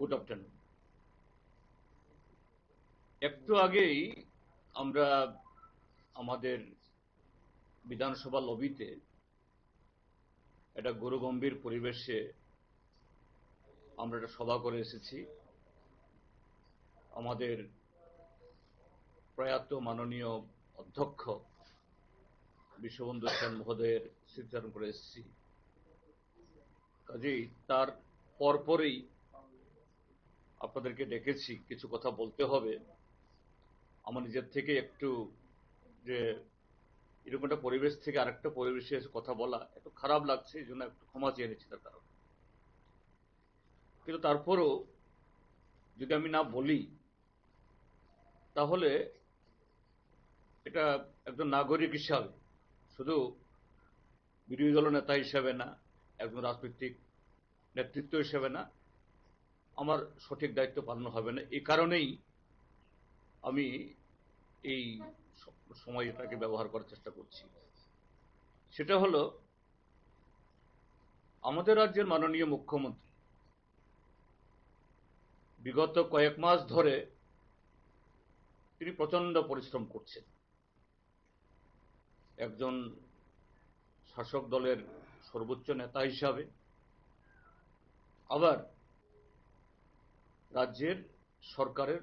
Good afternoon. একটু আগেই আমরা আমাদের বিধানসভা লবিতে একটা গুরুগম্ভীর পরিবেশে আমরা একটা সভা করে এসেছি। আমাদের প্রয়াত মাননীয় অধ্যক্ষ বিশ্ববন্ধু সেন মহোদয়ের স্মৃতিচারণ করে এসেছি। কাজেই তার পরপরই আপনাদেরকে ডেকেছি, কিছু কথা বলতে হবে। আমার নিজের থেকে একটু যে এরকম একটা পরিবেশ থেকে আরেকটা পরিবেশে কথা বলা একটু খারাপ লাগছে, এই জন্য একটু ক্ষমা চেয়ে নিচ্ছি তার কারণ। কিন্তু তারপরও যদি আমি না বলি তাহলে এটা একজন নাগরিক হিসাবে, শুধু বিরোধী দল নেতা হিসেবে না, একজন রাজনৈতিক নেতৃত্ব হিসেবে না, আমার সঠিক দায়িত্ব পালন হবে না। এই কারণেই আমি এই সময়টাকে ব্যবহার করার চেষ্টা করছি। সেটা হলো, আমাদের রাজ্যের মাননীয় মুখ্যমন্ত্রী বিগত কয়েক মাস ধরে তিনি প্রচন্ড পরিশ্রম করছেন। একজন শাসক দলের সর্বোচ্চ নেতা হিসাবে, আবার রাজ্যের সরকারের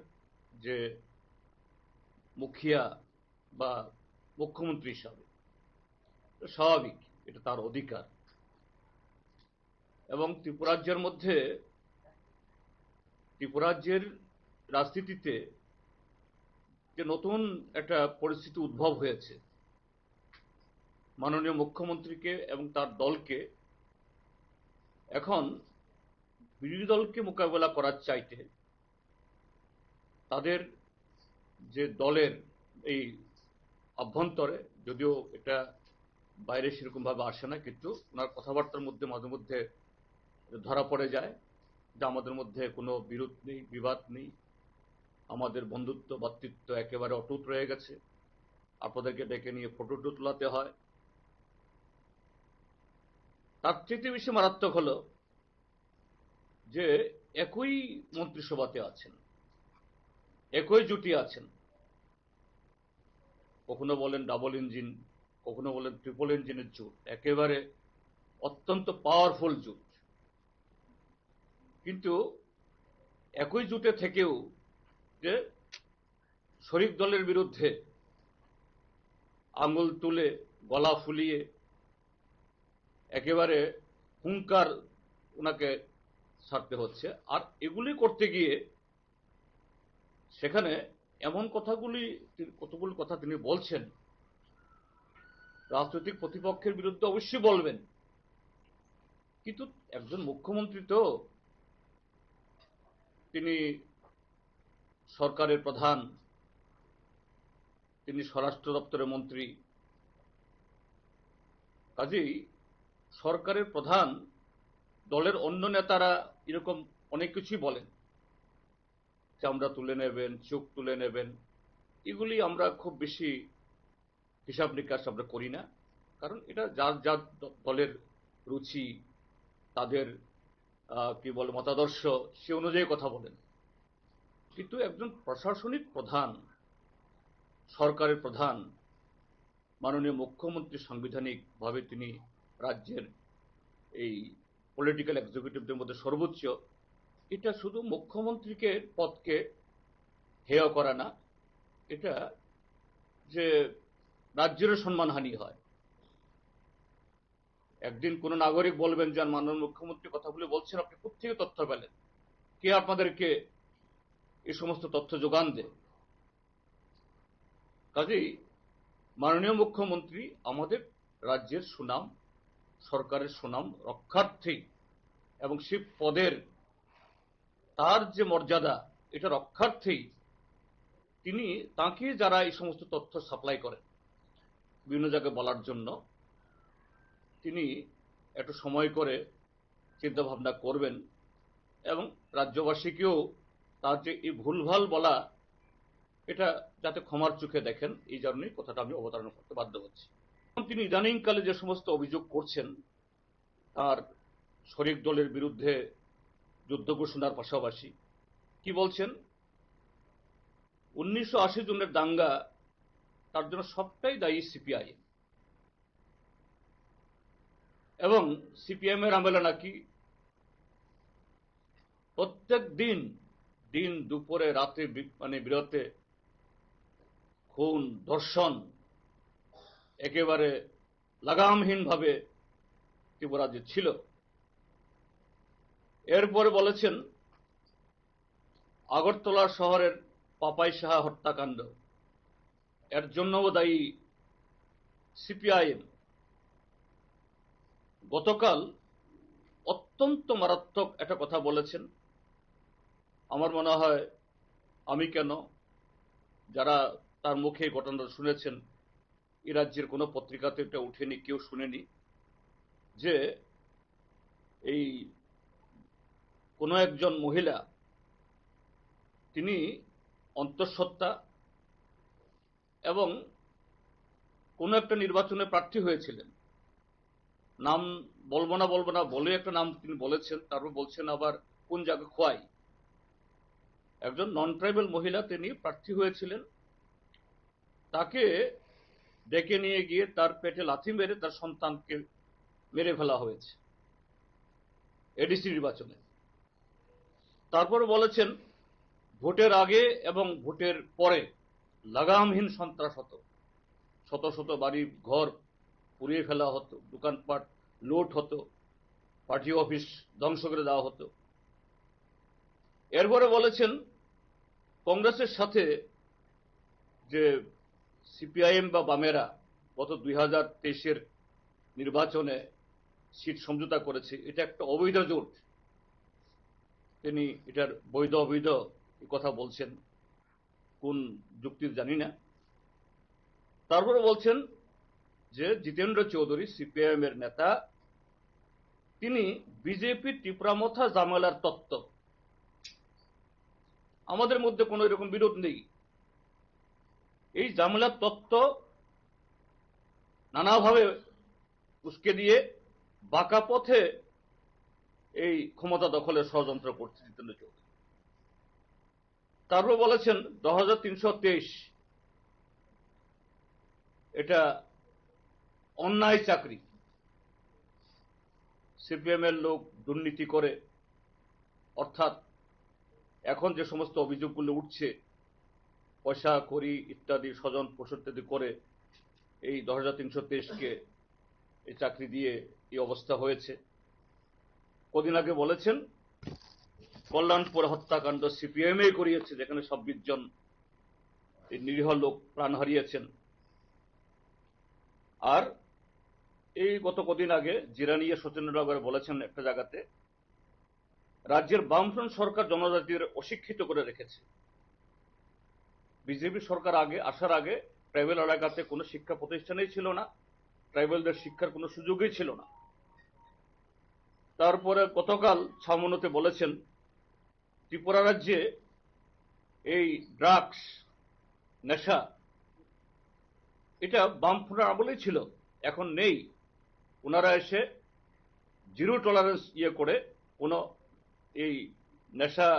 যে মুখিয়া বা মুখ্যমন্ত্রী হিসাবে, স্বাভাবিক, এটা তার অধিকার। এবং ত্রিপুরাজ্যের মধ্যে, ত্রিপুরাজ্যের রাজনীতিতে যে নতুন একটা পরিস্থিতি উদ্ভব হয়েছে, মাননীয় মুখ্যমন্ত্রীকে এবং তার দলকে এখন বিরোধী দলকে মোকাবেলা করার চাইতে তাদের যে দলের এই অভ্যন্তরে, যদিও এটা বাইরে সেরকম ভাবে আসে না, কিন্তু ওনার কথাবার্তার মধ্যে মাঝে মধ্যে ধরা পড়ে যায় যে আমাদের মধ্যে কোনো বিরোধ নেই, বিবাদ নেই, আমাদের বন্ধুত্ব ভ্রাতৃত্ব একেবারে অটুট রয়ে গেছে, আপনাদেরকে ডেকে নিয়ে ফটো তোলাতে হয়। তার চেয়ে বেশি মারাত্মক হলো যে একই মন্ত্রিসভাতে আছেন, একই জুটি আছেন, কখনো বলেন ডাবল ইঞ্জিন, কখনো বলেন ট্রিপল ইঞ্জিনের জোট, একেবারে অত্যন্ত পাওয়ারফুল জোট। কিন্তু একই জোটে থেকেও যে শরিক দলের বিরুদ্ধে আঙুল তুলে গলা ফুলিয়ে একেবারে হুঙ্কার ওনাকে ছাড়তে হচ্ছে। আর এগুলি করতে গিয়ে সেখানে এমন কতগুলি কথা তিনি বলছেন, রাজনৈতিক প্রতিপক্ষের বিরুদ্ধে অবশ্যই বলবেন, কিন্তু একজন মুখ্যমন্ত্রী তো, তিনি সরকারের প্রধান, তিনি স্বরাষ্ট্র দপ্তরের মন্ত্রী। কাজেই সরকারের প্রধান, দলের অন্য নেতারা এরকম অনেক কিছুই বলেন, চামড়া তুলে নেবেন, চোখ তুলে নেবেন, এগুলি আমরা খুব বেশি হিসাব নিকাশ আমরা করি না, কারণ এটা যার যার দলের রুচি, তাদের কি বলে মতাদর্শ, সে অনুযায়ী কথা বলেন। কিন্তু একজন প্রশাসনিক প্রধান, সরকারের প্রধান, মাননীয় মুখ্যমন্ত্রী সাংবিধানিক ভাবে তিনি রাজ্যের এই পলিটিক্যাল এক্সিকিউটিভদের মধ্যে সর্বোচ্চ, এটা শুধু মুখ্যমন্ত্রীকে পদকে হেয় করা না, এটা যে রাজ্যের সম্মানহানি হয়। একদিন কোন নাগরিক বলবেন যে মাননীয় মুখ্যমন্ত্রী কথাগুলি বলছেন, আপনি কোথেকে তথ্য পেলেন, কে আপনাদেরকে এই সমস্ত তথ্য যোগান দেয়? কাজেই মাননীয় মুখ্যমন্ত্রী আমাদের রাজ্যের সুনাম, সরকারের সুনাম রক্ষার্থেই এবং সে পদের তার যে মর্যাদা, এটা রক্ষার্থেই তিনি, তাকে যারা এই সমস্ত তথ্য সাপ্লাই করেন বিভিন্ন জায়গায় বলার জন্য, তিনি একটু সময় করে চিন্তা ভাবনা করবেন এবং রাজ্যবাসীকেও তার যে এই ভুলভাল বলা, এটা যাতে ক্ষমার চোখে দেখেন, এই জন্যই কথাটা আমি অবতারণা করতে বাধ্য হচ্ছি। তিনি ইদানিংকালে যে সমস্ত অভিযোগ করছেন, তার শরিক দলের বিরুদ্ধে যুদ্ধ ঘোষণার পাশাপাশি কি বলছেন, 1980 জনের দাঙ্গা, তার জন্য সবটাই দায়ী সিপিআইএম, এবং সিপিএম এর আমলে নাকি প্রত্যেক দিন দিন দুপুরে রাতে বিরতে খুন ধর্ষণ একেবারে লাগামহীন ভাবে ত্রিপুরাজ্যে ছিল। এরপরে বলেছেন আগরতলা শহরের পাপাই সাহা হত্যাকাণ্ড, এর জন্যও দায়ী সিপিআইএম। গতকাল অত্যন্ত মারাত্মক একটা কথা বলেছেন। আমার মনে হয় আমি কেন, যারা তার মুখে ঘটনাটা শুনেছেন, এই রাজ্যের কোনো পত্রিকাতে এটা উঠেনি, কেউ শুনেনি, যে এই কোনো একজন মহিলা, তিনি অন্তঃসত্ত্বা এবং কোনো একটা নির্বাচনে প্রার্থী হয়েছিলেন। নাম বলবো না বলে একটা নাম তিনি বলেছেন, তারপর বলছেন আবার কোন জায়গা খোয়াই। একজন নন ট্রাইবাল মহিলা, তিনি প্রার্থী হয়েছিলেন, তাকে ডেকে নিয়ে গিয়ে তার পেটে লাথি মেরে তার সন্তানকে মেরে ফেলা হয়েছে এডিসি নির্বাচনে। তারপর বলেছেন ভোটের আগে এবং ভোটের পরে লাগামহীন সন্ত্রাস হতো, শত শত বাড়ি ঘর পুড়িয়ে ফেলা হতো, দোকানপাট লুট হতো, পার্টি অফিস ধ্বংস করে দেওয়া হতো। এরপরে বলেছেন কংগ্রেসের সাথে যে সিপিআইএম বা বামেরা গত 2023-এর নির্বাচনে সিট সমঝোতা করেছে, এটা একটা অবৈধ জোট। তিনি এটার বৈধ অবৈধ কথা বলছেন, কোন যুক্তির জানি না। তারপরে বলছেন যে জিতেন্দ্র চৌধুরী, সিপিআইএম এর নেতা, তিনি বিজেপি টিপরামথা জামেলার তত্ত্ব। আমাদের মধ্যে কোনো এরকম বিরোধ নেই। এই জামেলার তত্ত্ব নানাভাবে উস্কে দিয়ে বাঁকা পথে এই ক্ষমতা দখলের ষড়যন্ত্র করছে জিতেন্দ্র চৌধুরী। তারপর বলেছেন 2323 এটা অন্যায় চাকরি, সিপিএম এর লোক দুর্নীতি করে, অর্থাৎ এখন যে সমস্ত অভিযোগগুলো উঠছে, পয়সা করি ইত্যাদি স্বজন পোষণ ইত্যাদি করে এই 2323-কে এই চাকরি দিয়ে এই অবস্থা হয়েছে। কদিন আগে বলেছেন কল্যাণপুর হত্যাকাণ্ড সিপিএম করিয়েছে, যেখানে 26 জন এই নিরীহ লোক প্রাণ হারিয়েছেন। আর এই গত কদিন আগে জিরানিয়া সত্যেন্দ্রনগরে বলেছেন একটা জায়গাতে, রাজ্যের বামফ্রন্ট সরকার জনজাতিদের অশিক্ষিত করে রেখেছে। বিজেপি সরকার আসার আগে ট্রাইবেল এলাকাতে কোনো শিক্ষা প্রতিষ্ঠানই ছিল না, ট্রাইবেলদের শিক্ষার কোনো সুযোগই ছিল না। তারপরে গতকাল ছামনুতে বলেছেন ত্রিপুরা রাজ্যে এই ড্রাগস, নেশা, এটা বামফ্রন্টের আমলেই ছিল, এখন নেই। ওনারা এসে জিরো টলারেন্স করে কোনো এই নেশা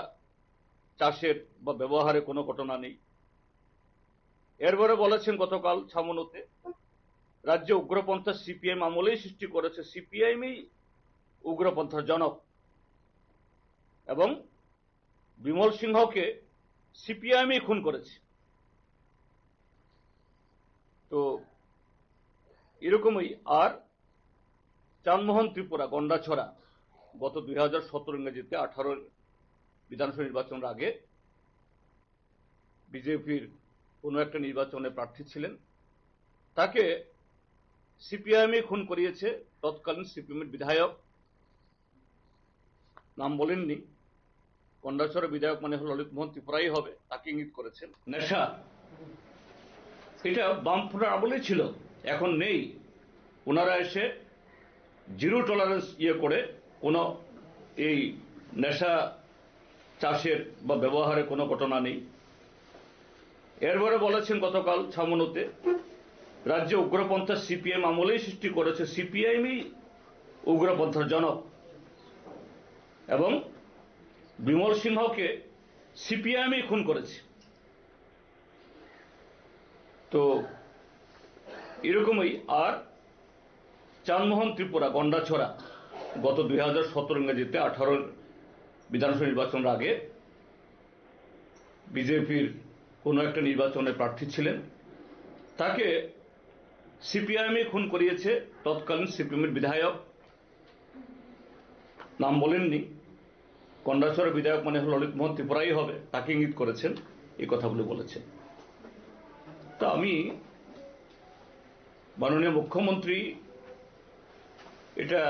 চাষের বা ব্যবহারে কোনো ঘটনা নেই। এরপরে বলেছেন গতকাল ছামনুতে, রাজ্যে উগ্রপন্থা সিপিএম আমলেই সৃষ্টি করেছে, সিপিআইএমই উগ্রপন্থার জনক, এবং বিমল সিংহকে সিপিআইএমই খুন করেছে। তো এরকমই। আর চানমোহন ত্রিপুরা গন্ডাছড়া গত 2017 ইংরেজিতে 18 বিধানসভা নির্বাচনের আগে বিজেপির কোন একটা নির্বাচনে প্রার্থী ছিলেন, তাকে সিপিআইএমই খুন করিয়েছে। তৎকালীন সিপিএম এর বিধায়ক, নাম বলেননি, গন্ডাছড়া বিধায়ক মানে ললিত মোহন ত্রিপুরাই হবে, তাকে ইঙ্গিত করেছেন। নেশা, এটা বামফ্রন্টের আমলেই ছিল, এখন নেই। ওনারা এসে জিরো টলারেন্স করে কোনো এই নেশা চাষের বা ব্যবহারে কোনো ঘটনা নেই। এরপরে বলেছেন গতকাল ছামনুতে, রাজ্যে উগ্রপন্থা সিপিএম আমলেই সৃষ্টি করেছে, সিপিআইএমই উগ্রপন্থার জনক, এবং বিমল সিংহকে সিপিআইএমই খুন করেছে। তো এরকমই আর চানমোহন ত্রিপুরা গন্ডাছড়া গত 2017 ইংরেজিতে 18 বিধানসভা নির্বাচনের আগে বিজেপির কোনো একটা নির্বাচনে প্রার্থী ছিলেন, তাকে সিপিআইএমই খুন করিয়েছে। তৎকালীন সিপিএমের বিধায়ক, নাম বলেননি, গন্ডাছড়া বিধায়ক মানে ললিত মোহন ত্রিপুরাই হবে, তাকে ইঙ্গিত করেছেন, এই কথাগুলো বলেছেন। তা আমি মাননীয় মুখ্যমন্ত্রী এটা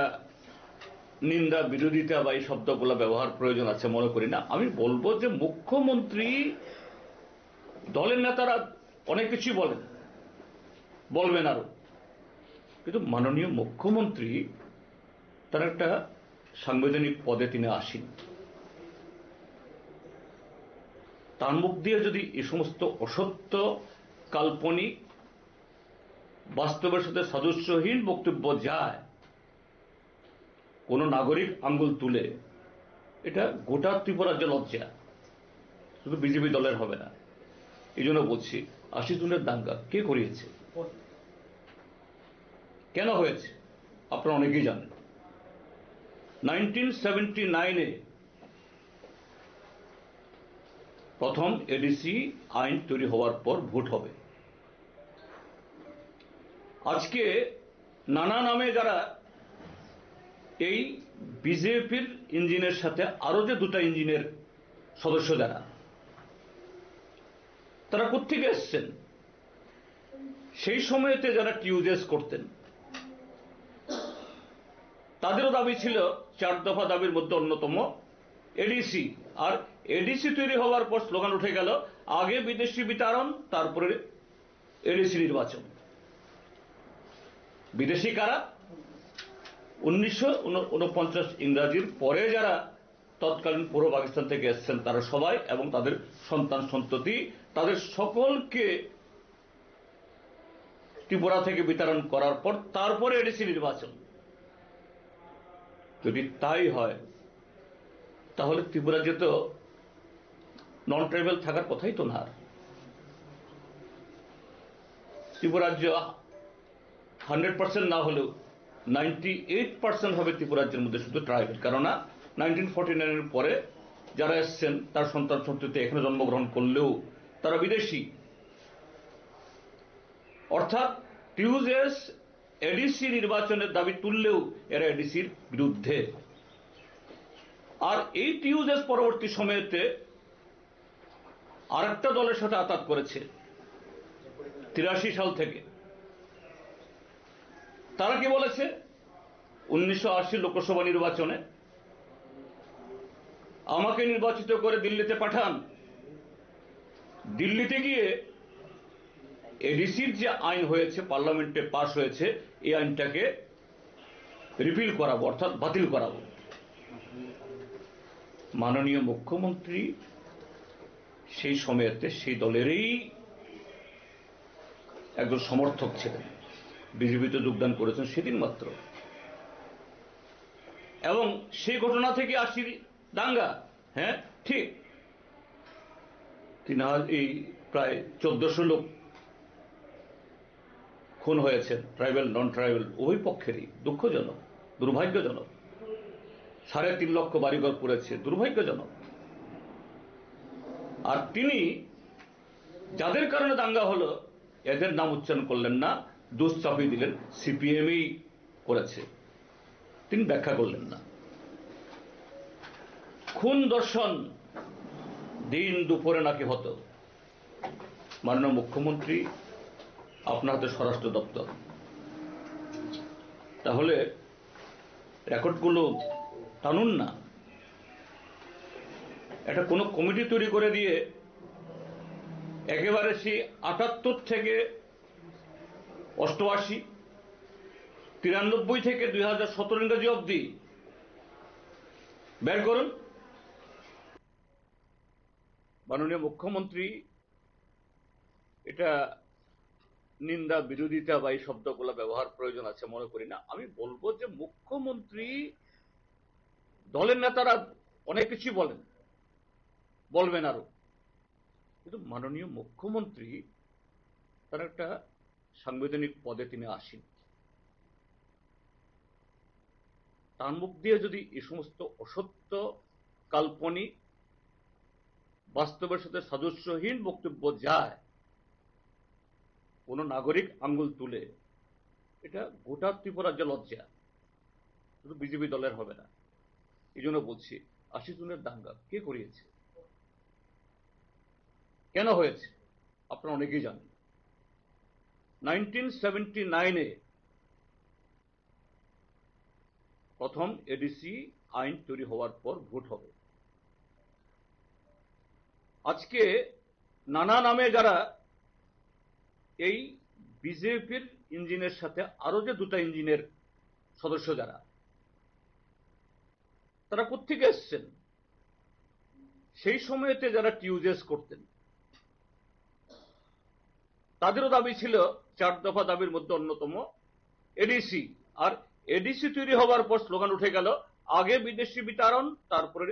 নিন্দা বিরোধিতা বা এই শব্দগুলো ব্যবহার প্রয়োজন আছে মনে করি না। আমি বলবো যে মুখ্যমন্ত্রী, দলের নেতারা অনেক কিছুই বলবেন আরো, কিন্তু মাননীয় মুখ্যমন্ত্রী তার একটা সাংবিধানিক পদে তিনি আসেন, তার মুখ দিয়ে যদি এই সমস্ত অসত্য, কাল্পনিক, বাস্তবের সাথে সাদৃশ্যহীন বক্তব্য যায়, কোন নাগরিক আঙ্গুল তুলে, এটা গোটা ত্রিপুরাজ্য লজ্জা, শুধু বিজেপি দলের হবে না। এই জন্য বলছি, 80 জনের দাঙ্গা কে করিয়েছে, কেন হয়েছে, আপনারা অনেকেই জানেন। 1979-এ প্রথম এডিসি আইন তৈরি হওয়ার পর ভোট হবে। আজকে নানা নামে যারা এই বিজেপির ইঞ্জিনের সাথে আরো যে দুটা ইঞ্জিনের সদস্য যারা, তারা কোত্থেকে এসছেন? সেই সময়তে যারা টিউজেস করতেন, তাদেরও দাবি ছিল 4 দফা দাবির মধ্যে অন্যতম এডিসি। আর এডিসি তৈরি হওয়ার পর স্লোগান উঠে গেল, আগে বিদেশি বিতাড়ন, তারপরে এডিসি নির্বাচন। বিদেশি কারা? 1949 ইংরাজির পরে যারা তৎকালীন পূর্ব পাকিস্তান থেকে এসছেন তারা সবাই, এবং তাদের সন্তান সন্ততি, তাদের সকলকে ত্রিপুরা থেকে বিতরণ করার পর তারপরে এডিসি নির্বাচন। যদি তাই হয় তাহলে ত্রিপুরা যে তো নন ট্রাইবাল থাকার কথাই তো না। ত্রিপুরা রাজ্য 100% না হলেও 98% হবে ত্রিপুরা রাজ্যের মধ্যে শুধু ট্রাইবাল। কেননা 1949-এর পরে যারা এসছেন তার সন্তান সন্ততি এখানে জন্মগ্রহণ করলেও তারা বিদেশি। অর্থাৎ টিউজেস এডিসি নির্বাচনের দাবি তুললেও এরা এডিসির বিরুদ্ধে। আর এই টিউজেস পরবর্তী সময়েতে আরেকটা দলের সাথে আতাত করেছে 83 সাল থেকে। তারা কি বলেছে? 1980 লোকসভা নির্বাচনে আমাকে নির্বাচিত করে দিল্লিতে পাঠান, দিল্লিতে গিয়ে এডিসির যে আইন হয়েছে, পার্লামেন্টে পাশ হয়েছে, এই আইনটাকে রিপিল করাবো, অর্থাৎ বাতিল করাবো। মাননীয় মুখ্যমন্ত্রী সেই সময়েতে সেই দলেরই একজন সমর্থক ছিলেন, বিজেপিতে যোগদান করেছেন সেদিন মাত্র, এবং সেই ঘটনা থেকে 80 দাঙ্গা। হ্যাঁ ঠিক, এই প্রায় 1400 লোক খুন হয়েছেন, ট্রাইবাল নন ট্রাইবাল উভয় পক্ষেরই। দুঃখজনক, দুর্ভাগ্যজনক। 3.5 লক্ষ বাড়িঘর পুড়েছে, দুর্ভাগ্যজনক। আর তিনি যাদের কারণে দাঙ্গা হলো এদের নাম উচ্চারণ করলেন না, দোষ চাপিয়ে দিলেন সিপিএমই করেছে, তিনি ব্যাখ্যা করলেন না। খুন দর্শন দিন দুপুরে নাকি হতো। মাননীয় মুখ্যমন্ত্রী, আপনার হাতে স্বরাষ্ট্র দপ্তর, তাহলে রেকর্ডগুলো টানুন না। একটা কোনো কমিটি তৈরি করে দিয়ে একেবারে সেই 78 থেকে 88, 93 থেকে 2017 ইংরেজি অবধি বের করুন। মাননীয় মুখ্যমন্ত্রী এটা নিন্দা বিরোধিতা বা এই শব্দগুলো ব্যবহার প্রয়োজন আছে মনে করি না। আমি বলবো যে মুখ্যমন্ত্রী, দলের নেতারা অনেক কিছুই বলেন, বলবেন আরো, কিন্তু মাননীয় মুখ্যমন্ত্রী তার একটা সাংবিধানিক পদে তিনি আসেন, তার মুখ দিয়ে যদি এই সমস্ত অসত্য, কাল্পনিক, বাস্তবের সাথে সাদৃশ্যহীন বক্তব্য যায়, কোন নাগরিক আঙ্গুল তুলে, এটা গোটা ত্রিপুরার যে লজ্জা, শুধু বিজেপি দলের হবে না। এই জন্য বলছি, ৮০ জনের দাঙ্গা কে করিয়েছে, কেন হয়েছে, আপনারা অনেকেই জানেন। 1979-এ প্রথম এডিসি আইন তৈরি হওয়ার পর ভোট হবে। আজকে নানা নামে যারা এই বিজেপির ইঞ্জিনের সাথে আরো যে দুটা ইঞ্জিনের সদস্য যারা, তারা কোত্থেকে এসছেন? সেই সময়তে যারা টিউজেস করতেন, তাদেরও দাবি ছিল 4 দফা দাবির মধ্যে অন্যতম এডিসি। আর এডিসি তৈরি হওয়ার পর স্লোগান উঠে গেল, আগে বিদেশি বিতাড়ন, তারপরে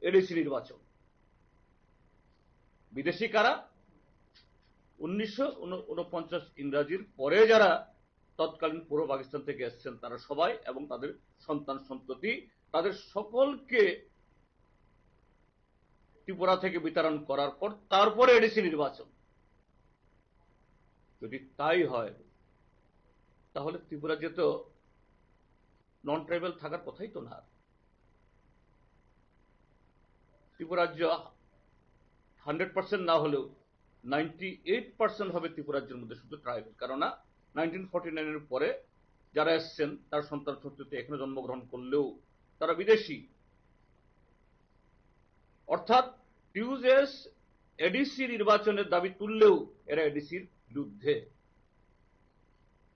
এডিসি নির্বাচন। বিদেশি কারা? 1949 ইংরাজির পরে যারা তৎকালীন পূর্ব পাকিস্তান থেকে এসছেন তারা সবাই, এবং তাদের সন্তান সন্ততি, তাদের সকলকে ত্রিপুরা থেকে বিতাড়ন করার পর তারপরে এডিসি নির্বাচন। যদি তাই হয়, তাহলে ত্রিপুরা যে তো নন ট্রাইবাল থাকার কথাই তো না। ত্রিপুরা রাজ্য 100% না হলেও 98% হবে ত্রিপুরা রাজ্যের মধ্যে শুধু ট্রাইবাল। কেননা 1949-এর পরে যারা এসছেন তার সন্তান সন্ততি এখানে জন্মগ্রহণ করলেও তারা বিদেশি। অর্থাৎ টিউজেস এডিসি নির্বাচনের দাবি তুললেও এরা এডিসির বিরুদ্ধে।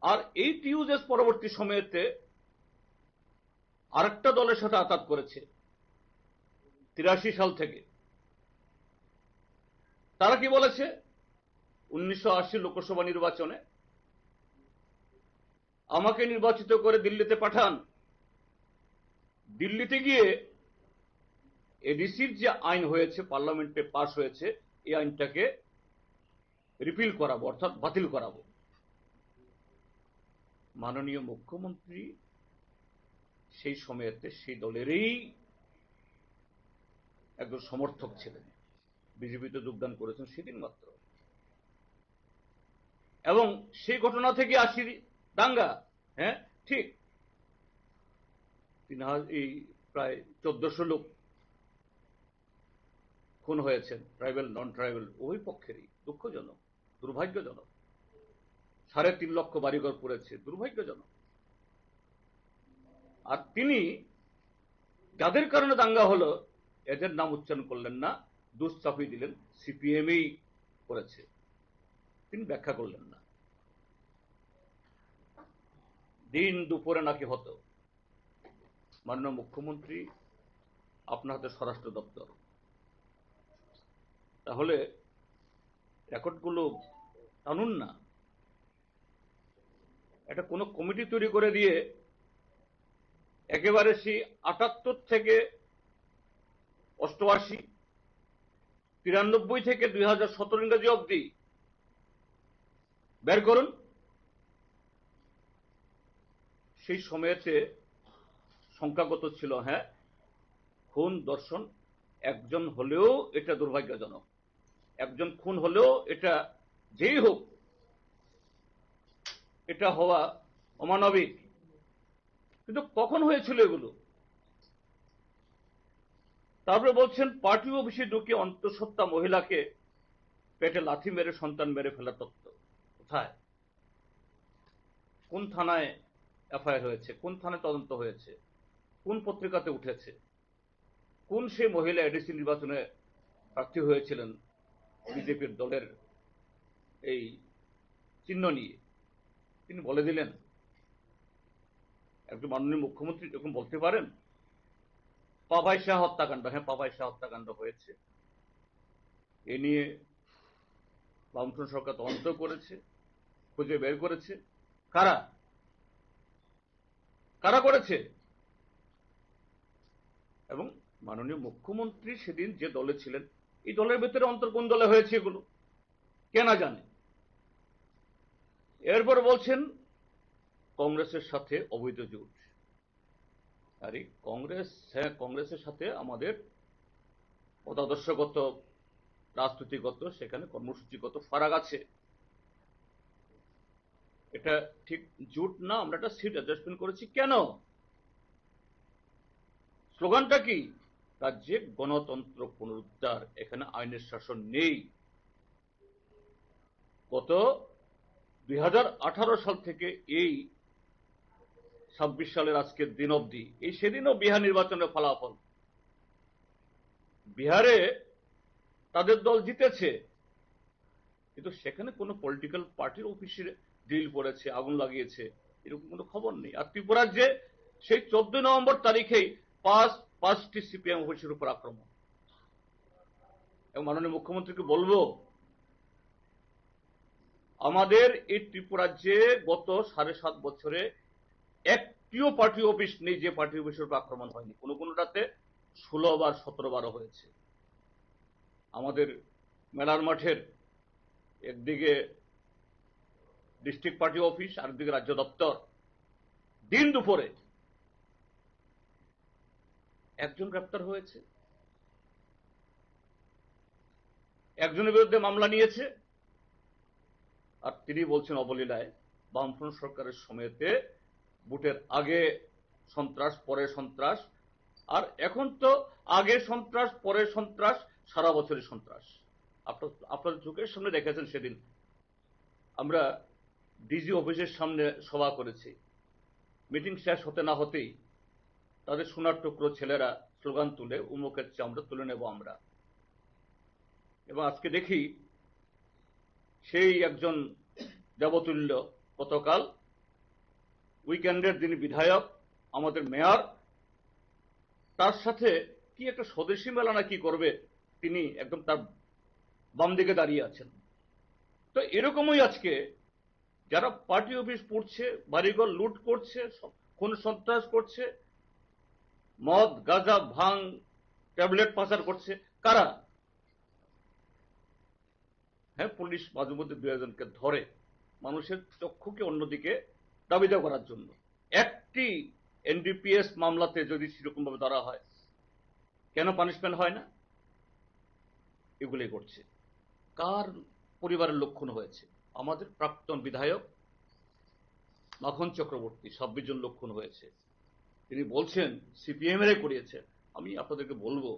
আর এই টিউজেস পরবর্তী সময়েতে আরেকটা দলের সাথে আঘাত করেছে 83 সাল থেকে। তারা কি বলেছে? 1980 লোকসভা নির্বাচনে আমাকে নির্বাচিত করে দিল্লিতে পাঠান, দিল্লিতে গিয়ে এডিসির যে আইন হয়েছে, পার্লামেন্টে পাশ হয়েছে, এই আইনটাকে রিপিল করাবো, অর্থাৎ বাতিল করাবো। মাননীয় মুখ্যমন্ত্রী সেই সময়েতে সেই দলেরই একজন সমর্থক ছিলেন, বিজেপিতে যোগদান করেছেন সেদিন মাত্র। এবং সেই ঘটনা থেকে 80 দাঙ্গা, হ্যাঁ ঠিক, এই প্রায় 1400 লোক খুন হয়েছেন, ট্রাইবাল নন ট্রাইবাল উভয় পক্ষেরই। দুঃখজনক, দুর্ভাগ্যজনক। 3.5 লক্ষ বাড়িঘর পড়েছে, দুর্ভাগ্যজনক। আর তিনি যাদের কারণে দাঙ্গা হলো এদের নাম উচ্চারণ করলেন না, দোষ চাপিয়ে দিলেন সিপিএমই করেছে, তিনি ব্যাখ্যা করলেন না। দিন দুপুরে নাকি হতো। মাননীয় মুখ্যমন্ত্রী, আপনার হাতে স্বরাষ্ট্র দপ্তর, তাহলে রেকর্ডগুলো টানুন না। এটা কোনো কমিটি তৈরি করে দিয়ে একেবারে সেই 78 থেকে 88, 93 থেকে 2017 ইংরেজি অব্দি বের করুন। সেই সময়েতে সংখ্যাগত ছিল, হ্যাঁ, খুন দর্শন একজন হলেও এটা দুর্ভাগ্যজনক, একজন খুন হলেও এটা যেই হোক এটা হওয়া অমানবিক। কিন্তু কখন হয়েছিল এগুলো? তারপরে বলছেন পার্টি অফিসে ঢুকে অন্তঃসত্ত্বা মহিলাকে পেটে লাথি মেরে সন্তান মেরে ফেলার তত্ত্ব। কোথায়, কোন থানায় এফআইআর হয়েছে, কোন থানায় তদন্ত হয়েছে, কোন পত্রিকাতে উঠেছে? কোন সেই মহিলা এডিসি নির্বাচনে প্রার্থী হয়েছিলেন বিজেপির দলের এই চিহ্ন নিয়ে? তিনি বলে দিলেন। একজন মাননীয় মুখ্যমন্ত্রী যখন বলতে পারেন পাপাই শাহ হত্যাকাণ্ড, হ্যাঁ পাপাই শাহ হত্যাকাণ্ড হয়েছে, এ নিয়ে বামফ্রন্ট সরকার তদন্ত করেছে, খুঁজে বের করেছে কারা কারা করেছে, এবং মাননীয় মুখ্যমন্ত্রী সেদিন যে দলে ছিলেন, এই দলের ভেতরে অন্তর কোন দলে হয়েছে এগুলো কে না জানে। এরপর বলছেন কংগ্রেসের সাথে অবৈধ জোট। আরে কংগ্রেস, হ্যাঁ কংগ্রেসের সাথে আমাদের মতাদর্শগত, রাজনীতিগত, সেখানে কর্মসূচিগত ফারাক আছে। এটা ঠিক জোট না, আমরা একটা সিট অ্যাডজাস্টমেন্ট করেছি। কেন? স্লোগানটা কি? রাজ্যে গণতন্ত্র পুনরুদ্ধার, এখানে আইনের শাসন নেই। গত 2018 সাল থেকে এই 26 সালের আজকের দিন অবধি, এই সেদিনও বিহার নির্বাচনের ফলাফল, বিহারে তাদের দল জিতেছে, কিন্তু সেখানে কোনো পলিটিক্যাল পার্টির অফিসে ড্রিল করেছে, আগুন লাগিয়েছে, এরকম কোনো খবর নেই। আর ত্রিপুরার যে সেই 14 নভেম্বর তারিখেই পাঁচটি সিপিএম অফিসের উপর আক্রমণ। এবং মাননীয় মুখ্যমন্ত্রীকে বলবো, আমাদের এই ত্রিপুরাজ্যে গত 7.5 বছরে একটিও পার্টি অফিস নেই যে পার্টি অফিসের উপর আক্রমণ হয়নি। কোনো কোনোটাতে 16 বার 17 বারও হয়েছে। আমাদের মেলার মাঠের একদিকে ডিস্ট্রিক্ট পার্টি অফিস, আরেকদিকে রাজ্য দপ্তর, দিন দুপুরে একজন গ্রেপ্তার হয়েছে, একজনের বিরুদ্ধে মামলা নিয়েছে, আর তিনি বলছেন অবলীলায় বামফ্রন্ট সরকারের সময়তে ভোটের আগে সন্ত্রাস, পরে সন্ত্রাস, আর এখন তো আগে সন্ত্রাস, পরে সন্ত্রাস, সারা বছরই সন্ত্রাস। আপনার চোখের সামনে দেখেছেন, সেদিন আমরা ডিজি অফিসের সামনে সভা করেছি, মিটিং শেষ হতে না হতেই তাদের সোনার টুকরো ছেলেরা স্লোগান তুলে উমুকের চামড়া তুলে নেব আমরা। এবং আজকে দেখি সেই একজন দেবতুল্য গতকাল উইকেন্ডের দিন বিধায়ক, আমাদের মেয়র, তার সাথে কি একটা স্বদেশী মেলা না কি করবে, তিনি একদম তার বাম দিকে দাঁড়িয়ে আছেন। তো এরকমই আজকে যারা পার্টি অফিস পুড়ছে, বাড়িঘর লুট করছে, খুন সন্ত্রাস করছে, মদ গাঁজা ভাং ট্যাবলেট পাচার করছে, কারা? হ্যাঁ, পুলিশ মাঝে মধ্যে 2-একজনকে ধরে মানুষের চক্ষুকে অন্যদিকে দাবিদা করার জন্য। একটি এনডিপিএস মামলাতে যদি সেরকম ভাবে ধরা হয়, কেন পানিশমেন্ট হয় না? এগুলোই করছে। কার পরিবারের লক্ষণ হয়েছে? আমাদের প্রাক্তন বিধায়ক মাখন চক্রবর্তী 26 জন লক্ষণ হয়েছে। তিনি বলছেন সিপিএম এর করিয়েছে। আমি আপনাদেরকে বলবো,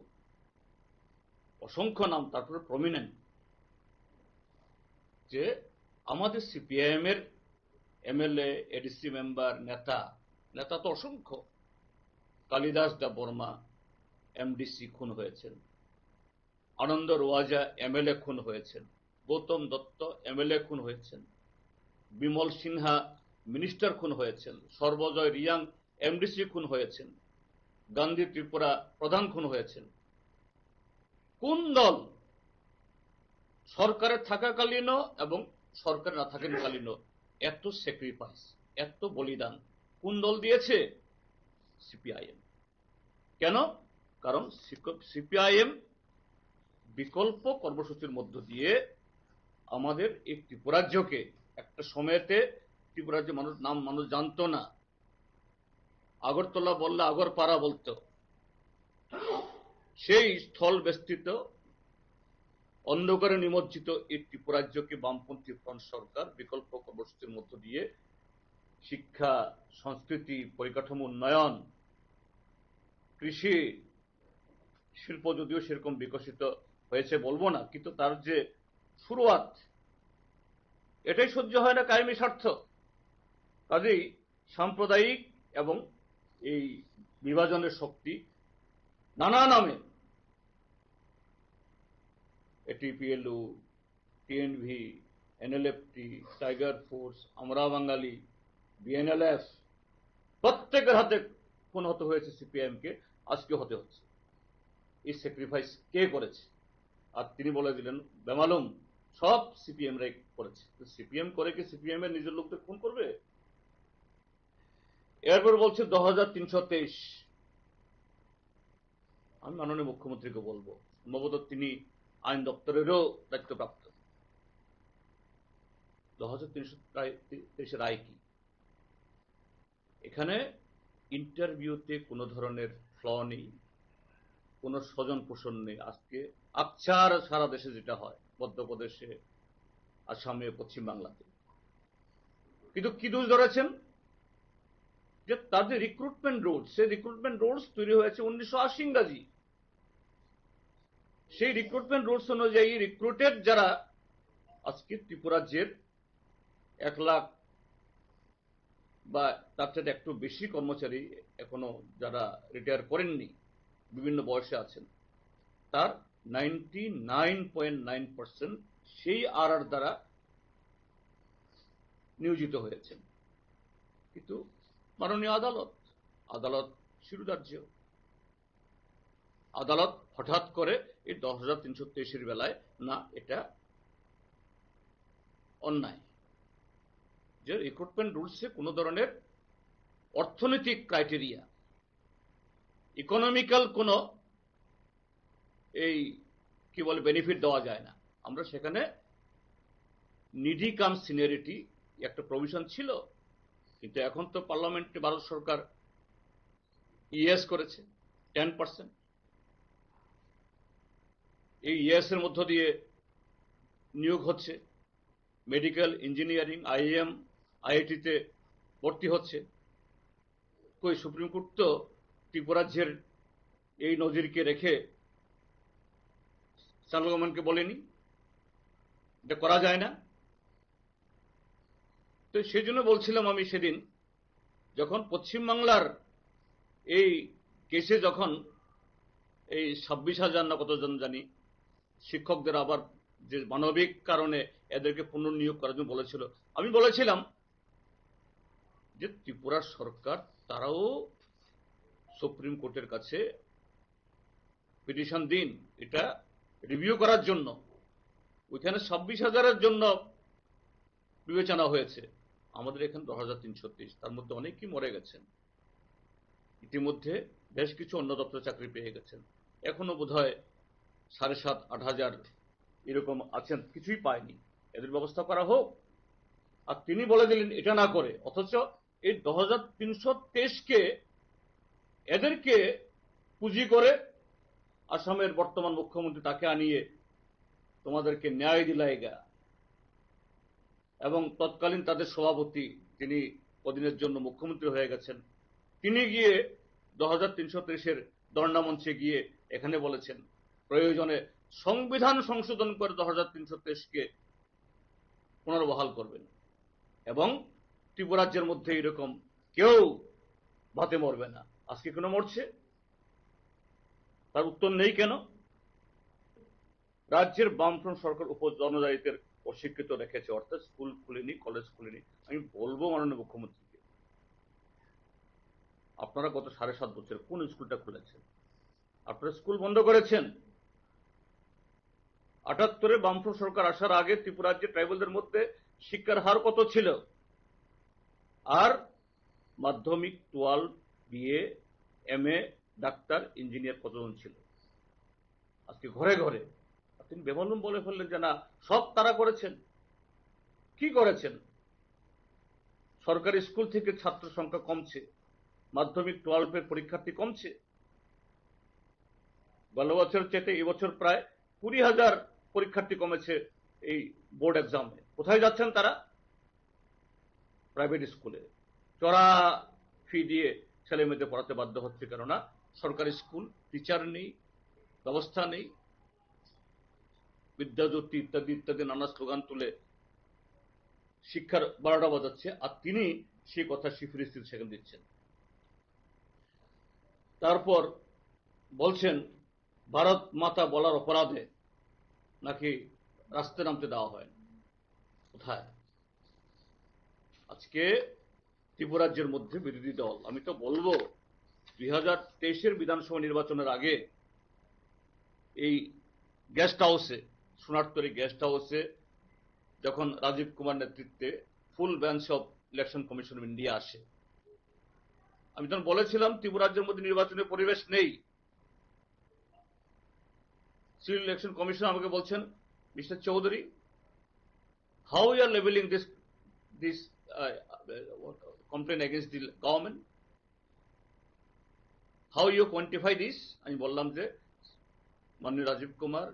অসংখ্য নাম, তারপরে প্রমিনেন্ট, যে আমাদের সিপিআইএম এর এমএলএ, এডিসি মেম্বার, নেতা তো অসংখ্য। কালিদাস দেববর্মা এমডিসি খুন হয়েছেন, আনন্দ রোয়াজা এমএলএ খুন হয়েছেন, গৌতম দত্ত এমএলএ খুন হয়েছেন, বিমল সিনহা মিনিস্টার খুন হয়েছেন, সর্বজয় রিয়াং এমডিসি খুন হয়েছেন, গান্ধী ত্রিপুরা প্রধান খুন হয়েছেন। কোন দল সরকারে থাকাকালীনও এবং সরকার না থাকাকালীনও এত স্যাক্রিফাইস, এত বলিদান কোন দল দিয়েছে? সিপিআইএম। কেন? কারণ সিপিআইএম বিকল্প কর্মসূচির মধ্য দিয়ে আমাদের এই ত্রিপুরাজ্যকে, একটা সময়তে ত্রিপুরাজ্য মানুষ জানতো না, আগরতলা বললে আগরপাড়া বলতো, সেই স্থল বেষ্টিত অন্ধকারে নিমজ্জিত এই ত্রিপুরাজ্যকে বামপন্থী ফ্রন্ট সরকার বিকল্প কর্মসূচির মধ্য দিয়ে শিক্ষা, সংস্কৃতি, পরিকাঠামো উন্নয়ন, কৃষি, শিল্প যদিও সেরকম বিকশিত হয়েছে বলবো না, কিন্তু তার যে শুরুয়াত, এটাই সহ্য হয় না কায়েমি স্বার্থ। কাজেই সাম্প্রদায়িক এবং এই বিভাজনের শক্তি নানা নামে, এটিপিএলউ, টিএনভি, এনএলএফটি, টাইগার ফোর্স, আমরা বাঙালি, বিএনএলএফ, প্রত্যেকের হাতে খুন হতে হয়েছে সিপিআইএম কে, আজকে হতে হচ্ছে। এই স্যাক্রিফাইস কে করেছে? আর তিনি বলে দিলেন বেমালুম সব সিপিএম রাই করেছে। সিপিএম করে কি সিপিএম এর নিজের লোকদের খুন করবে? এরপর বলছে 2323 আমি মাননীয় মুখ্যমন্ত্রীকে বলবো, সম্ভবত তিনি আইন দপ্তরেরও দায়িত্বপ্রাপ্ত। 2323 রায় কি? এখানে ইন্টারভিউতে কোনো ধরনের ফ্ল নেই, কোনো স্বজন পোষণ নেই। আজকে আকছার সারা দেশে যেটা হয়, মধ্যপ্রদেশে, আসামে, পশ্চিম বাংলাতে। কিন্তু কি দোষ ধরেছেন? যে তাদের রিক্রুটমেন্ট রুলস, সেই রিক্রুটমেন্ট রুলস তৈরি হয়েছে 1980 ইংরাজি। সেই রিক্রুটমেন্ট রুলস অনুযায়ী রিক্রুটেড যারা, আজকে ত্রিপুরাজ্যের 1 লাখ বা তার সাথে একটু বেশি কর্মচারী এখনো যারা রিটায়ার করেননি, বিভিন্ন বয়সে আছেন, তার 99.9% সেই আর দ্বারা নিয়োজিত হয়েছেন। কিন্তু মাননীয় আদালত শিরোধার্য। আদালত হঠাৎ করে এই 10,323 বেলায় না, এটা অন্যায়, যে রিক্রুটমেন্ট রুলসে কোন ধরনের অর্থনৈতিক ক্রাইটেরিয়া, ইকোনমিক্যাল কোন এই কি বলে বেনিফিট দেওয়া যায় না। আমরা সেখানে নিডি কাম সিনিয়রিটি একটা প্রভিশন ছিল, কিন্তু এখন তো পার্লামেন্টে ভারত সরকার ইএস করেছে 10%। এই ইএস এর মধ্য দিয়ে নিয়োগ হচ্ছে, মেডিকেল, ইঞ্জিনিয়ারিং, আইএম, আইআইটিতে ভর্তি হচ্ছে। কই সুপ্রিম কোর্ট তো ত্রিপুরাজ্যের এই নজিরকে রেখে সেন্ট্রাল গভর্নমেন্টকে বলেনি এটা করা যায় না। তো সেই জন্য বলছিলাম আমি সেদিন, যখন পশ্চিমবাংলার এই কেসে যখন এই 26,000 না কতজন জানি শিক্ষকদের আবার যে মানবিক কারণে এদেরকে পুনর্নিয়োগ করার জন্য বলেছিল, আমি বলেছিলাম যে ত্রিপুরার সরকার তারাও সুপ্রিম কোর্টের কাছে পিটিশন দিন এটা রিভিউ করার জন্য। ওইখানে 26,000-এর জন্য বিবেচনা হয়েছে, আমাদের এখানে 10,323, তার মধ্যে অনেকেই মরে গেছেন। ইতিমধ্যে বেশ কিছু অন্য দপ্তরে চাকরি পেয়ে গেছেন, এখনো বোধহয় 7,500-8,000 এরকম আছেন, কিছুই পায়নি। এদের ব্যবস্থা করা হোক। আর তিনি বলে দিলেন এটা না করে, অথচ এই 10,323-কে এদেরকে পুঁজি করে আসামের বর্তমান মুখ্যমন্ত্রী তাকে আনিয়ে তোমাদেরকে ন্যায় দিলাইগা, এবং তৎকালীন তাদের সভাপতি তিনি কদিনের জন্য মুখ্যমন্ত্রী হয়ে গেছেন, তিনি গিয়ে 10,323-এর ধর্ণা মঞ্চে গিয়ে এখানে বলেছেন প্রয়োজনে সংবিধান সংশোধন করে 10,323-কে পুনর্বহাল করবেন, এবং ত্রিপুরাজ্যের মধ্যে এরকম কেউ ভাতে মরবে না। আজকে কেন মরছে তার উত্তর নেই কেন? রাজ্যের বামফ্রন্ট সরকার উপজনজাতিদের অস্বীকৃত রেখেছে, অর্থাৎ স্কুল খুলেনি, কলেজ খুলেনি। আমি বলবো মাননীয় মুখ্যমন্ত্রীকে, আপনারা গত 7.5 বছর কোন স্কুলটা খুলেছেন? আপনারা স্কুল বন্ধ করেছেন। 78-এ বামফ্রন্ট সরকার আসার আগে ত্রিপুরাজ্যে ট্রাইবালদের মধ্যে শিক্ষার হার কত ছিল? আর মাধ্যমিক, 12, বিএ, এমএ, ডাক্তার, ইঞ্জিনিয়ার কতজন ছিল? আজকে ঘরে ঘরে। তিনি বেমালুম বলে ফেললেন যে না, সব তারা করেছেন। কি করেছেন? সরকারি স্কুল থেকে ছাত্র সংখ্যা কমছে, মাধ্যমিক 12-এর পরীক্ষার্থী কমছে। গত বছর চেয়ে এবছর প্রায় 20,000 পরীক্ষার্থী কমেছে এই বোর্ড এক্সামে। কোথায় যাচ্ছেন তারা? প্রাইভেট স্কুলে চড়া ফি দিয়ে ছেলে মেয়েদের পড়াতে বাধ্য হচ্ছে, কেননা সরকারি স্কুল, টিচার নেই, ব্যবস্থা নেই। বিদ্যাজ্যোতি ইত্যাদি ইত্যাদি নানা স্লোগান তুলে শিক্ষার 12টা বাজাচ্ছে, আর তিনি সেই কথা সিফারিশ সেখানে দিচ্ছেন। তারপর বলছেন ভারত মাতা বলার অপরাধে নাকি রাস্তায় নামতে দেওয়া হয়। কোথায়? আজকে ত্রিপুরাজ্যের মধ্যে বিরোধী দল, আমি তো বলবো 2023-এর বিধানসভা নির্বাচনের আগে এই গেস্ট হাউসে, সোনারতরী গেস্ট হাউসে যখন রাজীব কুমার নেতৃত্বে ফুল bench of election commission of India আসে, আমি তখন বলেছিলাম ত্রিপুরাজ্যের মধ্যে নির্বাচনের পরিবেশ নেই। সিভিল ইলেকশন কমিশন আমাকে বলছেন, mister Chowdhury, how you are leveling this complaint against the government, how you quantify this? আমি বললাম যে মাননীয় রাজীব কুমার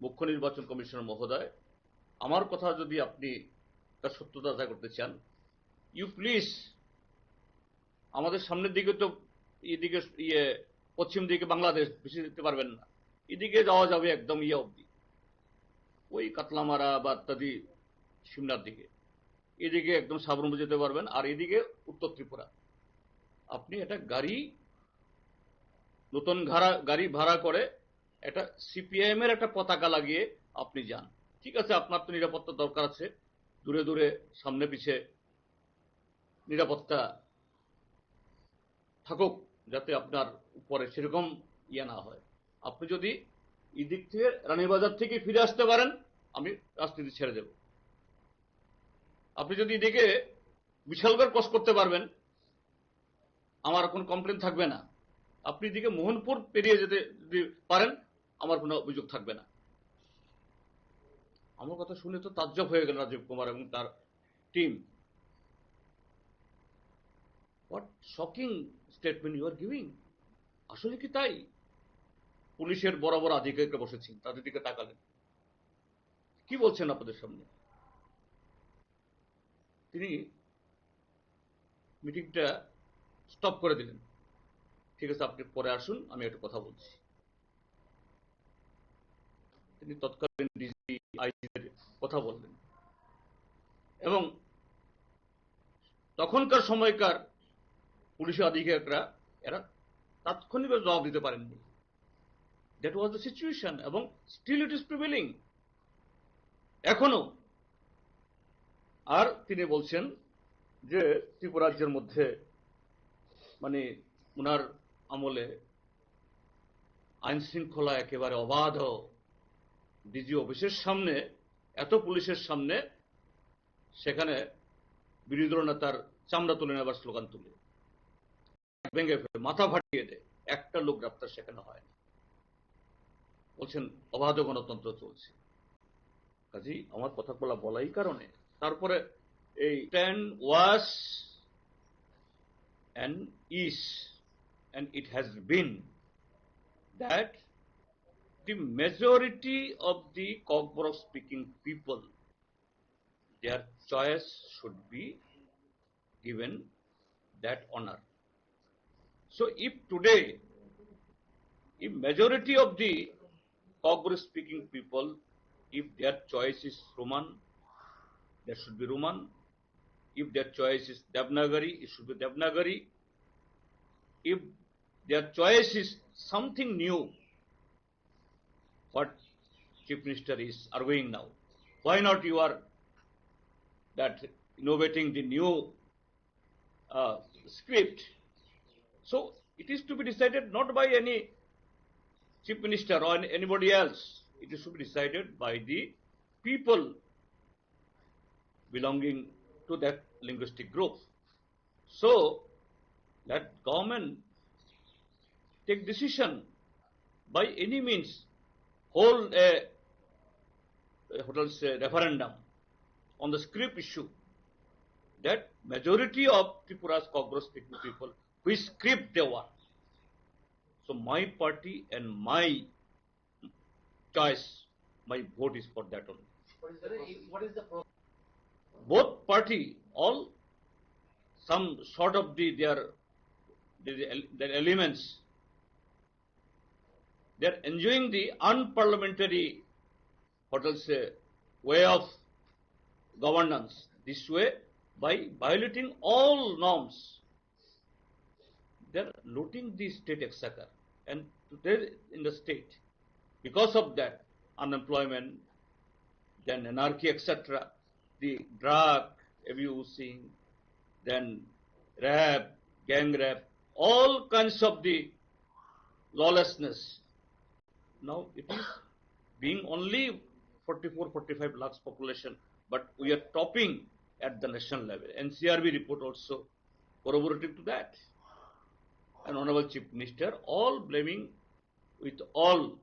মুখ্য নির্বাচন কমিশনার মহোদয়, আমার কথা যদি আপনি তার সত্যতা যাচাই করতে চান, ইউ প্লিজ আমাদের সামনের দিকে তো এদিকে পশ্চিম দিকে বাংলাদেশ বেশি যেতে পারবেন না, এদিকে যাওয়া যাবে একদম অবধি, ওই কাতলামারা বা ইত্যাদি সিমলার দিকে, এদিকে একদম সাবরুমে যেতে পারবেন, আর এদিকে উত্তর ত্রিপুরা। আপনি একটা নতুন গাড়ি ভাড়া করে একটা সিপিআইএম এর একটা পতাকা লাগিয়ে আপনি যান। ঠিক আছে, আপনার তো নিরাপত্তা দরকার আছে, দূরে দূরে সামনে পিছে নিরাপত্তা থাকুক, যাতে আপনার উপরে সেরকম না হয়। আপনি যদি এই দিক থেকে রানীবাজার থেকে ফিরে আসতে পারেন, আমি রাজনীতি ছেড়ে দেব। আপনি যদি এদিকে বিশালগড় ক্রস করতে পারবেন, আমার কোনো কমপ্লেন থাকবে না। আপনি এদিকে মোহনপুর পেরিয়ে যেতে যদি পারেন, আমার কোনো অভিযোগ থাকবে না। আমার কথা শুনে তো তাজ্জব হয়ে গেল রাজীব কুমার এবং তার টিম। What shocking statement you are giving. আসলে কি তাই? পুলিশের বড় বড় আধিকারিকরা বসেছেন, তাদের দিকে তাকালেন, কি বলছেন আপনাদের সামনে? তিনি মিটিংটা স্টপ করে দিলেন। ঠিক আছে, আপনি পরে আসুন, আমি একটা কথা বলছি। তিনি তৎকালীন ডিজি আইজিদের কথা বললেন এবং তখনকার সময়কার পুলিশ আধিকারিকরা এরা তাৎক্ষণিকভাবে জবাব দিতে পারেননি। দ্যাট ওয়াজ দ্য সিচুয়েশন এবং স্টিল ইট ইজ প্রিভেলিং এখনো। আর তিনি বলছেন যে ত্রিপুরা রাজ্যের মধ্যে মানে ওনার আমলে আইন শৃঙ্খলা একেবারে অবাধ, ডিজি অফিসের সামনে এত পুলিশের সামনে সেখানে বিরোধী দল নেতার চামড়া তুলে নেবার স্লোগান তুলে ভেঙে ফেলে মাথা ফাটিয়ে দেয়, একটা লোক গ্রেপ্তার সেখানে হয় না। বলছেন অবাধ গণতন্ত্র চলছে। কাজেই আমার কথা বলাই কারণে তারপরে এই 10 was and is and it has been that the majority of the Cockburg speaking people, their choice should be given that honor. So if today, if majority of the Cockburg speaking people, if their choice is Roman, there should be Roman. If their choice is Devnagari, it should be Devnagari. If their choice is something new, what Chief Minister is arguing now, why not you are that innovating the new script? So it is to be decided not by any Chief Minister or anybody else. It is to be decided by the people belonging to that linguistic group. So let government take decision by any means, hold a referendum on the script issue, that majority of Tripura's Cockburg speaking people, which script they want. So my party and my choice, my vote is for that only. What is the process? Both party, all some sort of their elements, they are enjoying the unparliamentary way of governance this way by violating all norms. They are looting the state exchequer and today in the state. Because of that, unemployment, then anarchy, etc., the drug abusing, then rape, gang rape, all kinds of the lawlessness. Now it is being only 44-45 lakhs population, but we are topping at the national level. NCRB report also corroborating to that. And Honorable Chief Minister, all blaming with all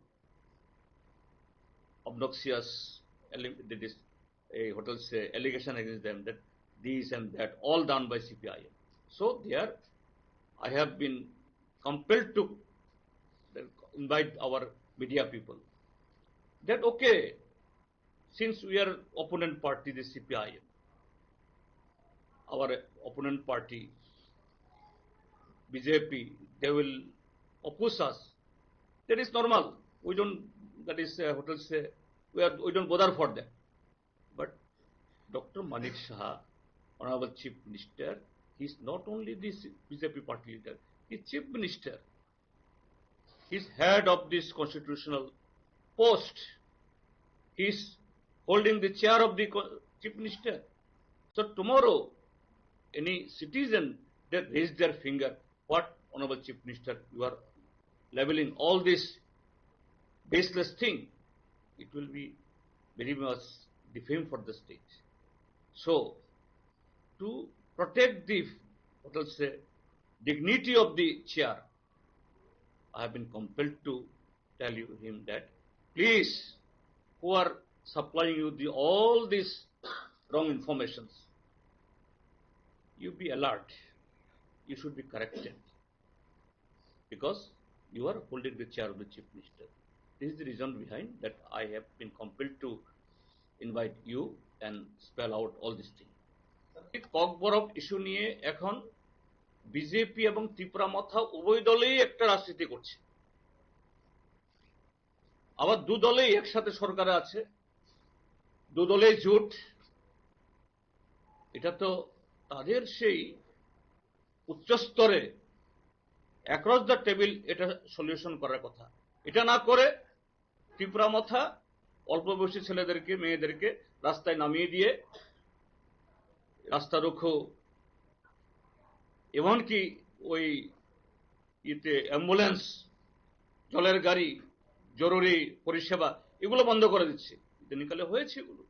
obnoxious, that is, what else say, allegation against them that this and that, all done by CPIM. So there, I have been compelled to invite our media people that okay, since we are opponent party, the CPIM, our opponent party, BJP, they will oppose us. That is normal. We don't, that is, what else say, we don't bother for that. But Dr. Manik Shah, Honorable Chief Minister, he is not only the BJP party leader, he is Chief Minister. He is head of this constitutional post. He is holding the chair of the Chief Minister. So tomorrow, any citizen that raise their finger, what, Honorable Chief Minister, you are leveling all this baseless thing, it will be very much defame for the state. So, to protect the, what I'll say, dignity of the chair, I have been compelled to tell him that, please, who are supplying you all these wrong informations, you be alert. You should be corrected because you are holding the chair of the Chief Minister. This is the reason behind that I have been compelled to invite you and spell out all these things. Kokborok issue নিয়ে এখন BJP এবং ত্রিপুরা মাথা উভয় দলেই একটা রাজনীতি করছে, আবার দু দলেই একসাথে সরকারে আছে, দু দলেই জোট। এটা তো তাদের সেই উচ্চস্তরে অ্যাক্রস দ্য টেবিল এটা সলিউশন করার কথা। এটা না করে ত্রিপুরা মাথা অল্প বয়সী ছেলেদেরকে মেয়েদেরকে রাস্তায় নামিয়ে দিয়ে রাস্তা রুখো, এমনকি ওই ইতে অ্যাম্বুলেন্স, জলের গাড়ি, জরুরি পরিষেবা এগুলো বন্ধ করে দিচ্ছে। ইদানিংকালে হয়েছে এগুলো।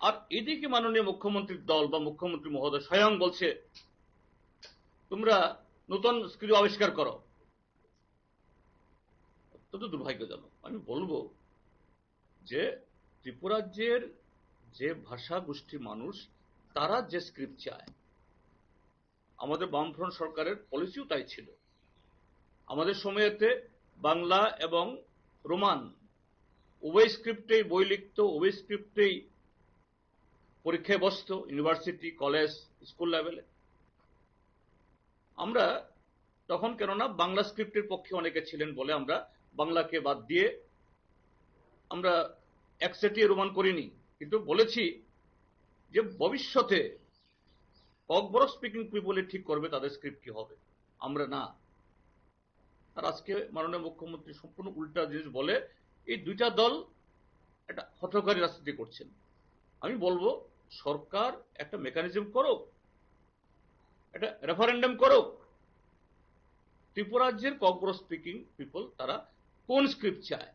আর এদিকে মাননীয় মুখ্যমন্ত্রীর দল বা মুখ্যমন্ত্রী মহোদয় স্বয়ং বলছে তোমরা নতুন কিছু আবিষ্কার করো। অত্যন্ত দুর্ভাগ্যজনক। আমি বলবো যে ত্রিপুরাজ্যের যে ভাষা গোষ্ঠী মানুষ তারা যে স্ক্রিপ্ট চায়, আমাদের বামফ্রন্ট সরকারের পলিসিও তাই ছিল। আমাদের সময়েতে বাংলা এবং রোমান উভয় স্ক্রিপ্টেই বই লিখত, উভয় স্ক্রিপ্টেই পরীক্ষায় বসত, ইউনিভার্সিটি, কলেজ, স্কুল লেভেলে। আমরা তখন, কেননা বাংলা স্ক্রিপ্টের পক্ষে অনেকে ছিলেন বলে আমরা বাংলাকে বাদ দিয়ে আমরা একচেটিয়া রোমান করিনি, কিন্তু বলেছি যে ভবিষ্যতে ককবরক স্পিকিং পিপলে ঠিক করবে তাদের স্ক্রিপ্ট কি হবে, আমরা না। আর আজকে মাননীয় মুখ্যমন্ত্রী সম্পূর্ণ উল্টা জিনিস বলে এই দুইটা দল একটা হঠকারী রাজনীতি করছেন। আমি বলবো সরকার একটা মেকানিজম করুক, একটা রেফারেন্ডাম করুক, ত্রিপুরাজ্যের ককবরক স্পিকিং পিপল তারা কোন স্ক্রিপ্ট চায়,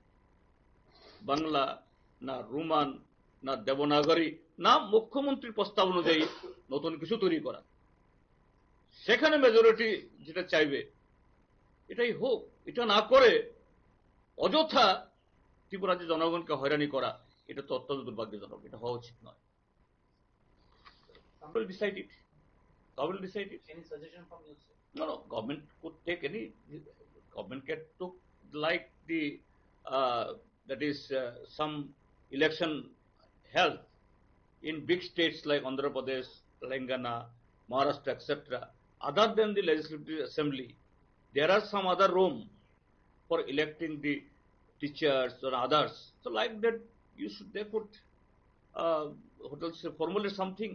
বাংলা না রোমান না দেবনাগরী না মুখ্যমন্ত্রীর প্রস্তাব অনুযায়ী নতুন কিছু তৈরি করা, সেখানে মেজরিটি যেটা চাইবে এটাই হোক। এটা না করে অযথা ত্রিপুরাজ্যের জনগণকে হয়রানি করা, এটা তো অত্যন্ত দুর্ভাগ্যজনক, এটা হওয়া উচিত নয়। Will decide it. God will decide it. Any suggestion from you, sir? No, government could take any, government can took like the, that is some election held in big states like Andhra Pradesh, Telangana, Maharashtra, etc. Other than the legislative assembly, there are some other room for electing the teachers or others. So like that, they could, what else, formulate something.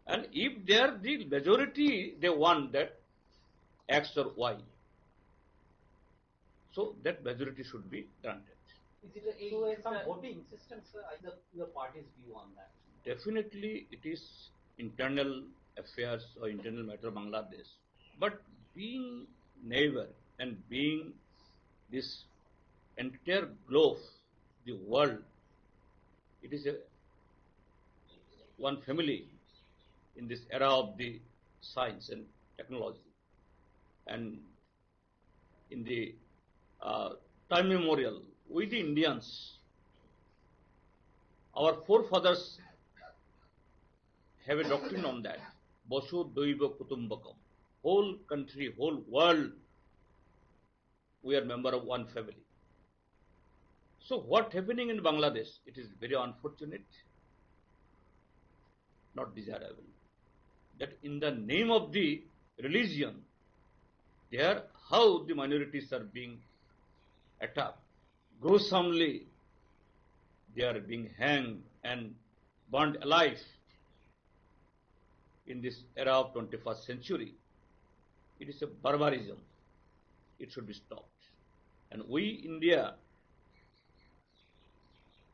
And if they are the majority, they want that X or Y. So that majority should be granted. Is it some voting system, sir? Either your party's view on that? Definitely, it is internal affairs or internal matter of Bangladesh. But being neighbor and being this entire globe, the world, it is one family in this era of the science and technology. And in the time memorial, we the Indians, our forefathers have a doctrine on that. Basu Daiva Kutumbakam. Whole country, whole world, we are member of one family. So what happening in Bangladesh? It is very unfortunate, not desirable. That in the name of the religion, there how the minorities are being attacked. Gruesomely, they are being hanged and burned alive in this era of 21st century. It is a barbarism. It should be stopped. And we, India,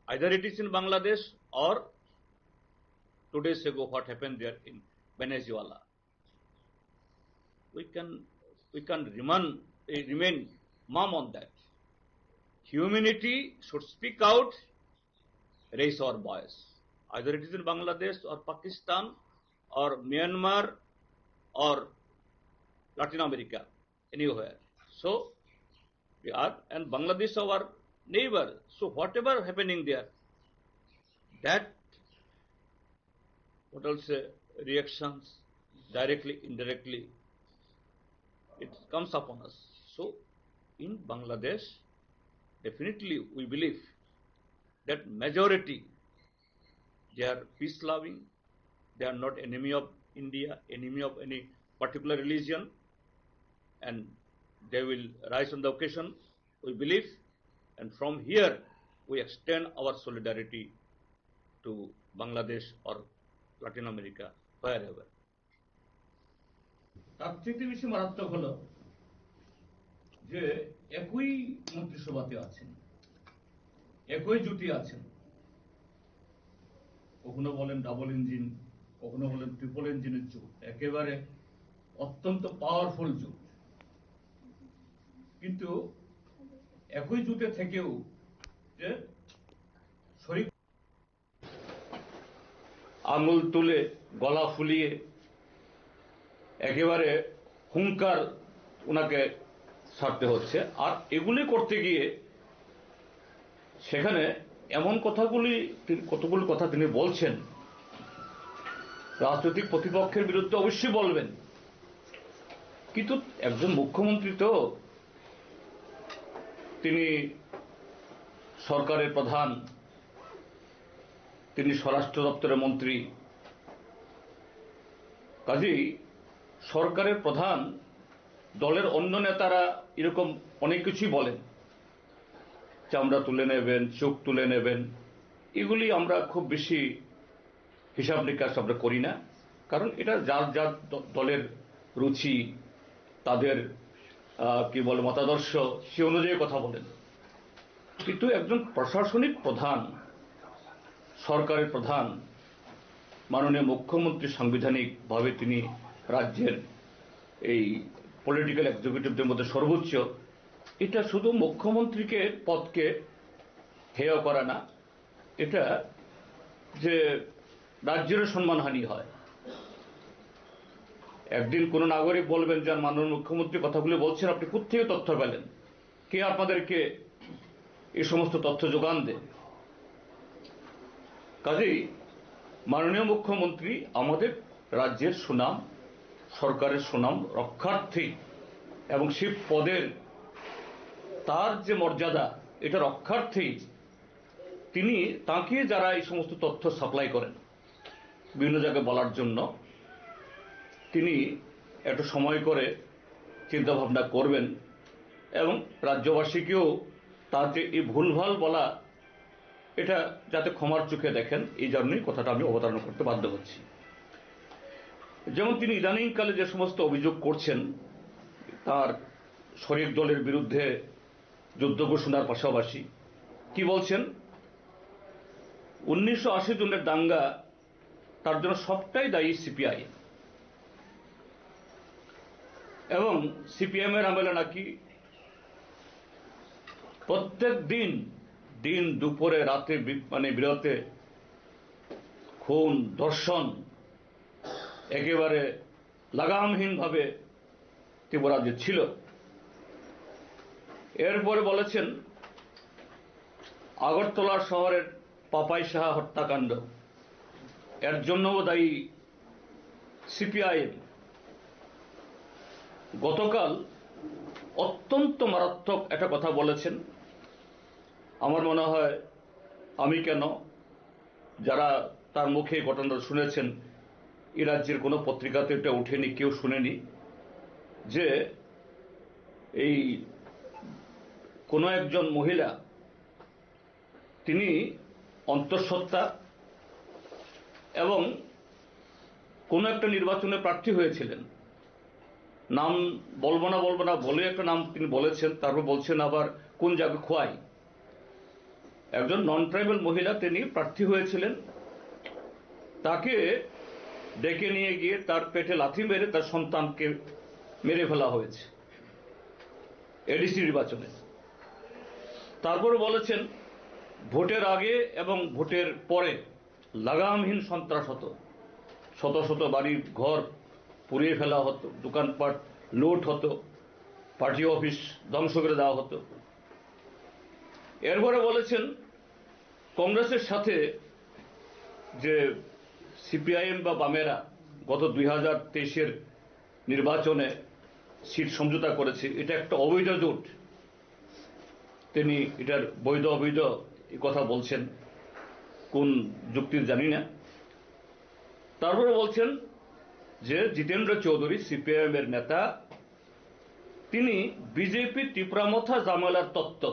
either it is in Bangladesh or 2 days ago what happened there in Venezuela, we can remain mum on that. Humanity should speak out, raise our voice. Either it is in Bangladesh or Pakistan or Myanmar or Latin America, anywhere. So we are, and Bangladesh our neighbor. So whatever happening there, that what else reactions, directly, indirectly, it comes upon us. So in Bangladesh, definitely we believe that majority, they are peace loving, they are not enemy of India, enemy of any particular religion, and they will rise on the occasion, we believe, and from here we extend our solidarity to Bangladesh or Latin America, wherever. তার থেকে বেশি মারাত্মক হলো যে একই মন্ত্রিসভাতে আছেন, একই জুটি আছেন, কখনো বলেন ডাবল ইঞ্জিন, কখনো বলেন ট্রিপল ইঞ্জিনের জোট, একেবারে অত্যন্ত পাওয়ারফুল জোট। কিন্তু একই জোটে থেকেও যে শরীর আঙুল তুলে গলা ফুলিয়ে একেবারে হুঙ্কার ওনাকে ছাড়তে হচ্ছে। আর এগুলি করতে গিয়ে সেখানে এমন কতগুলি কথা তিনি বলছেন, রাজনৈতিক প্রতিপক্ষের বিরুদ্ধে অবশ্যই বলবেন, কিন্তু একজন মুখ্যমন্ত্রী তো, তিনি সরকারের প্রধান, তিনি স্বরাষ্ট্র দপ্তরের মন্ত্রী, কাজেই সরকারের প্রধান, দলের অন্য নেতারা এরকম অনেক কিছুই বলেন, চামড়া তুলে নেবেন, চোখ তুলে নেবেন, এগুলি আমরা খুব বেশি হিসাব নিকাশ আমরা করি না, কারণ এটা যার যার দলের রুচি, তাদের কি বলে মতাদর্শ, সে অনুযায়ী কথা বলেন। কিন্তু একজন প্রশাসনিক প্রধান, সরকারের প্রধান, মাননীয় মুখ্যমন্ত্রী সাংবিধানিকভাবে তিনি রাজ্যের এই পলিটিক্যাল এক্সিকিউটিভদের মধ্যে সর্বোচ্চ, এটা শুধু মুখ্যমন্ত্রীকে পদকে হেয় করা না, এটা যে রাজ্যের সম্মানহানি হয়। একদিন কোন নাগরিক বলবেন যে মাননীয় মুখ্যমন্ত্রী কথাগুলি বলছেন, আপনি কোত্থেকে তথ্য পেলেন, কে আপনাদেরকে এই সমস্ত তথ্য যোগান দেন? কাজেই মাননীয় মুখ্যমন্ত্রী আমাদের রাজ্যের সুনাম, সরকারের সুনাম রক্ষার্থে এবং সেই পদের তার যে মর্যাদা, এটা রক্ষার্থেই তিনি, তাকে যারা এই সমস্ত তথ্য সাপ্লাই করেন বিভিন্ন জায়গায় বলার জন্য, তিনি একটু সময় করে চিন্তা ভাবনা করবেন এবং রাজ্যবাসীকেও তার যে এই ভুলভাল বলা, এটা যাতে ক্ষমার চোখে দেখেন, এই জন্যই কথাটা আমি অবতারণা করতে বাধ্য হচ্ছি। যেমন তিনি ইদানিংকালে যে সমস্ত অভিযোগ করছেন, তার শরিক দলের বিরুদ্ধে যুদ্ধ ঘোষণার পাশাপাশি কি বলছেন, 1980 জনের দাঙ্গা, তার জন্য সবটাই দায়ী সিপিআই, এবং সিপিএম এর আমলে নাকি প্রত্যেক দিন দুপুরে রাতে বিরতে খুন, ধর্ষণ একেবারে লাগামহীন ভাবে ত্রিপুরাজ্যে ছিল। এরপরে বলেছেন আগরতলা শহরের পাপাই সাহা হত্যাকাণ্ড এর জন্যও দায়ী সিপিআইএম। গতকাল অত্যন্ত মারাত্মক একটা কথা বলেছেন। আমার মনে হয় আমি কেন, যারা তার মুখে ঘটনাটা শুনেছেন, এই রাজ্যের কোনো পত্রিকাতে এটা উঠেনি, কেউ শুনেনি যে এই কোনো একজন মহিলা তিনি অন্তঃসত্ত্বা এবং কোনো একটা নির্বাচনে প্রার্থী হয়েছিলেন। নাম বলবো না বলে একটা নাম তিনি বলেছেন, তারপর বলছেন আবার কোন জায়গা খোয়াই। একজন নন ট্রাইবাল মহিলা তিনি প্রার্থী হয়েছিলেন, তাকে ডেকে নিয়ে গিয়ে তার পেটে লাথি মেরে তার সন্তানকে মেরে ফেলা হয়েছে এডিসি নির্বাচনে। তারপরে বলেছেন ভোটের আগে এবং ভোটের পরে লাগামহীন সন্ত্রাস হতো, শত শত বাড়ির ঘর পুড়িয়ে ফেলা হতো, দোকানপাট লুট হতো, পার্টি অফিস ধ্বংস করে দেওয়া হতো। এরপরে বলেছেন কংগ্রেসের সাথে যে সিপিআইএম বা বামেরা গত 2023-এর নির্বাচনে সিট সমঝোতা করেছে, এটা একটা অবৈধ জোট। তিনি এটার বৈধ অবৈধ কথা বলছেন, কোন যুক্তির জানি না। তারপরে বলছেন যে জিতেন্দ্র চৌধুরী সিপিআইএম এর নেতা, তিনি বিজেপি টিপরামথা জামালার তত্ত্ব।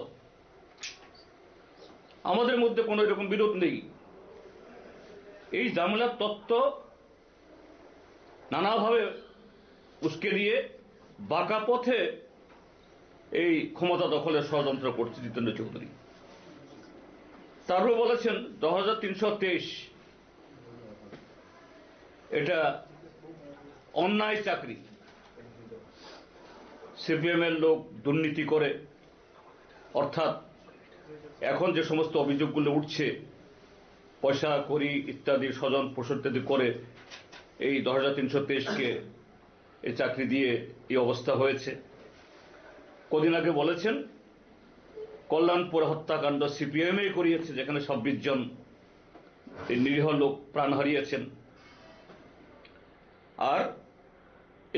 আমাদের মধ্যে কোনো এরকম বিরোধ নেই। এই জামালার তত্ত্ব নানাভাবে উস্কে দিয়ে বাঁকা পথে এই ক্ষমতা দখলের ষড়যন্ত্র করছে জিতেন্দ্র চৌধুরী। তারপর বলেছেন 2323 এটা অন্যায় চাকরি, সিপিএম এর লোক দুর্নীতি করে, অর্থাৎ এখন যে সমস্ত অভিযোগগুলো উঠছে পয়সা করি ইত্যাদি স্বজন পোষণ ইত্যাদি করে এই 2323-কে এই চাকরি দিয়ে এই অবস্থা হয়েছে। কদিন আগে বলেছেন কল্যাণপুর হত্যাকাণ্ড সিপিএমই করিয়েছে, যেখানে 26 জন এই নিরীহ লোক প্রাণ হারিয়েছেন। আর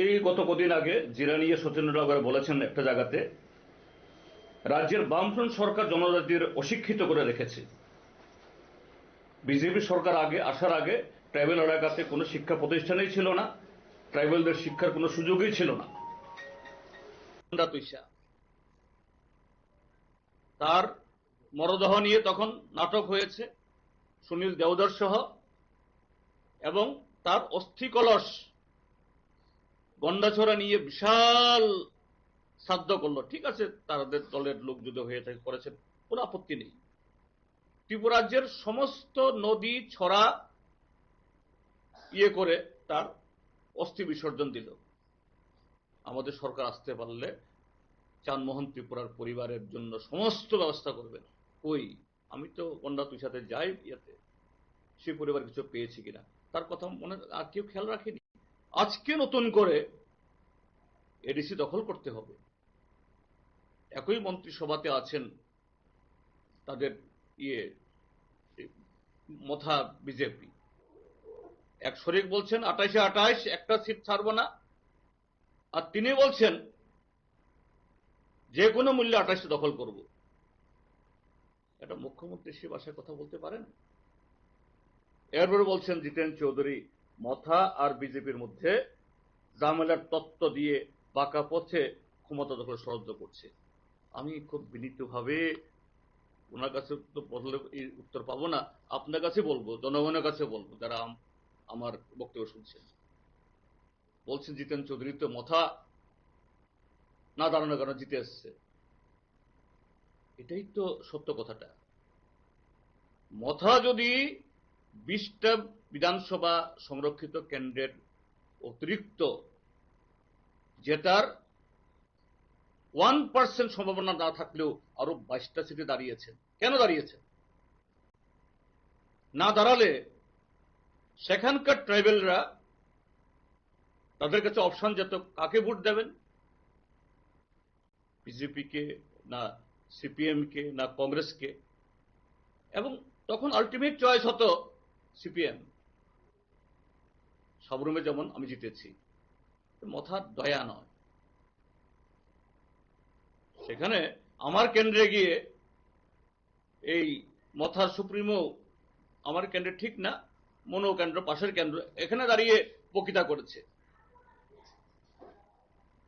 এই গত কদিন আগে জিরানিয়া সত্যেন্দ্রনগরে বলেছেন একটা জায়গাতে রাজ্যের বামফ্রন্ট সরকার জনজাতির অশিক্ষিত করে রেখেছে। বিজেপি সরকার আগে আসার আগে ট্রাইবেল এলাকাতে কোনো শিক্ষা প্রতিষ্ঠানই ছিল না, ট্রাইবেলদের শিক্ষার কোনো সুযোগই ছিল না। তার মরদেহ নিয়ে তখন নাটক হয়েছে সুনীল দেওধর সহ, এবং তার অস্থি কলস গন্ডাছড়া নিয়ে বিশাল শ্রাদ্ধ করলো। ঠিক আছে, তাদের দলের লোক যদি হয়ে থাকে করেছেন, কোনো আপত্তি নেই। ত্রিপুরাজ্যের সমস্ত নদী ছড়া ইয়ে করে তার অস্থি বিসর্জন দিল। আমাদের সরকার আসতে পারলে চানমোহন ত্রিপুরার পরিবারের জন্য সমস্ত ব্যবস্থা করবেন। ওই আমি তো গন্ডা তুই সাথে যাই ইয়েতে, সেই পরিবার কিছু পেয়েছি কিনা তার কথা মনে আর কেউ খেয়াল রাখেনি। আজকে নতুন করে এডিসি দখল করতে হবে। একই মন্ত্রিসভাতে আছেন তাদের মথা বিজেপি, এক শরিক বলছেন 28-এ 28 একটা সিট ছাড়বো না, আর তিনি বলছেন যে কোনো মূল্যে 28 দখল করব। এটা মুখ্যমন্ত্রী সে ভাষায় কথা বলতে পারেন? এরপরে বলছেন জিতেন চৌধুরী মথা আর বিজেপির মধ্যে জামেলার তত্ত্ব দিয়ে বাঁকা পথে ক্ষমতা দখল ষড়যন্ত্র করছে। আমি খুব বিনীতভাবে ওনার কাছে তো বললে এই উত্তর পাবো না, আপনার কাছে বলবো, জনগণের কাছে বলবো যারা আমার বক্তব্য শুনছেন। বলছেন জিতেন চৌধুরী তো মথা না দাঁড়ানোর কারণে জিতে এসছে। এটাই তো সত্য কথাটা। মথা যদি 20টা বিধানসভা সংরক্ষিত কেন্দ্রের অতিরিক্ত জেতার 1% সম্ভাবনা না থাকলেও আরো 22টা সিটে দাঁড়িয়েছেন। কেন দাঁড়িয়েছেন? না দাঁড়ালে সেখানকার ট্রাইবেলরা তাদের কাছে অপশন যেত কাকে ভোট দেবেন, বিজেপিকে না সিপিএমকে, না কংগ্রেসকে, এবং তখন আলটিমেট চয়েস হতো সিপিএম। সাবরুমে যেমন আমি জিতেছি, মথার দয়া নয়। সেখানে আমার কেন্দ্রে গিয়ে এই মথার সুপ্রিমো আমার কেন্দ্রে ঠিক না, মনো কেন্দ্র, পাশের কেন্দ্র, এখানে দাঁড়িয়ে বক্তৃতা করেছে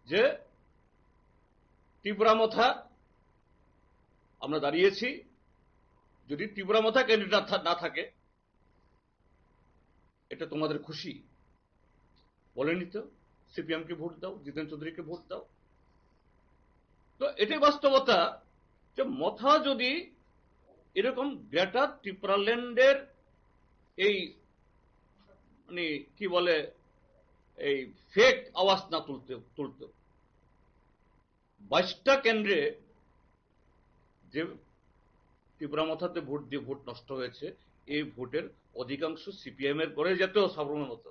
যে ত্রিপুরা মথা আমরা দাঁড়িয়েছি, যদি ত্রিপুরা মথা ক্যান্ডিডেট না থাকে এটা তোমাদের খুশি। বলেনি তো সিপিএমকে ভোট দাও, জিতেন চৌধুরীকে ভোট দাও। তো এটাই বাস্তবতা যে মথা যদি এরকম গ্রেটার ত্রিপুরাল্যান্ডের এই মানে কি বলে এই ফেক আওয়াজ না তুলতো, 22টা কেন্দ্রে যে ত্রিপুরা মথাতে ভোট দিয়ে ভোট নষ্ট হয়েছে, এই ভোটের অধিকাংশ সিপিএম এর করে যেত সাবরুমের মতো,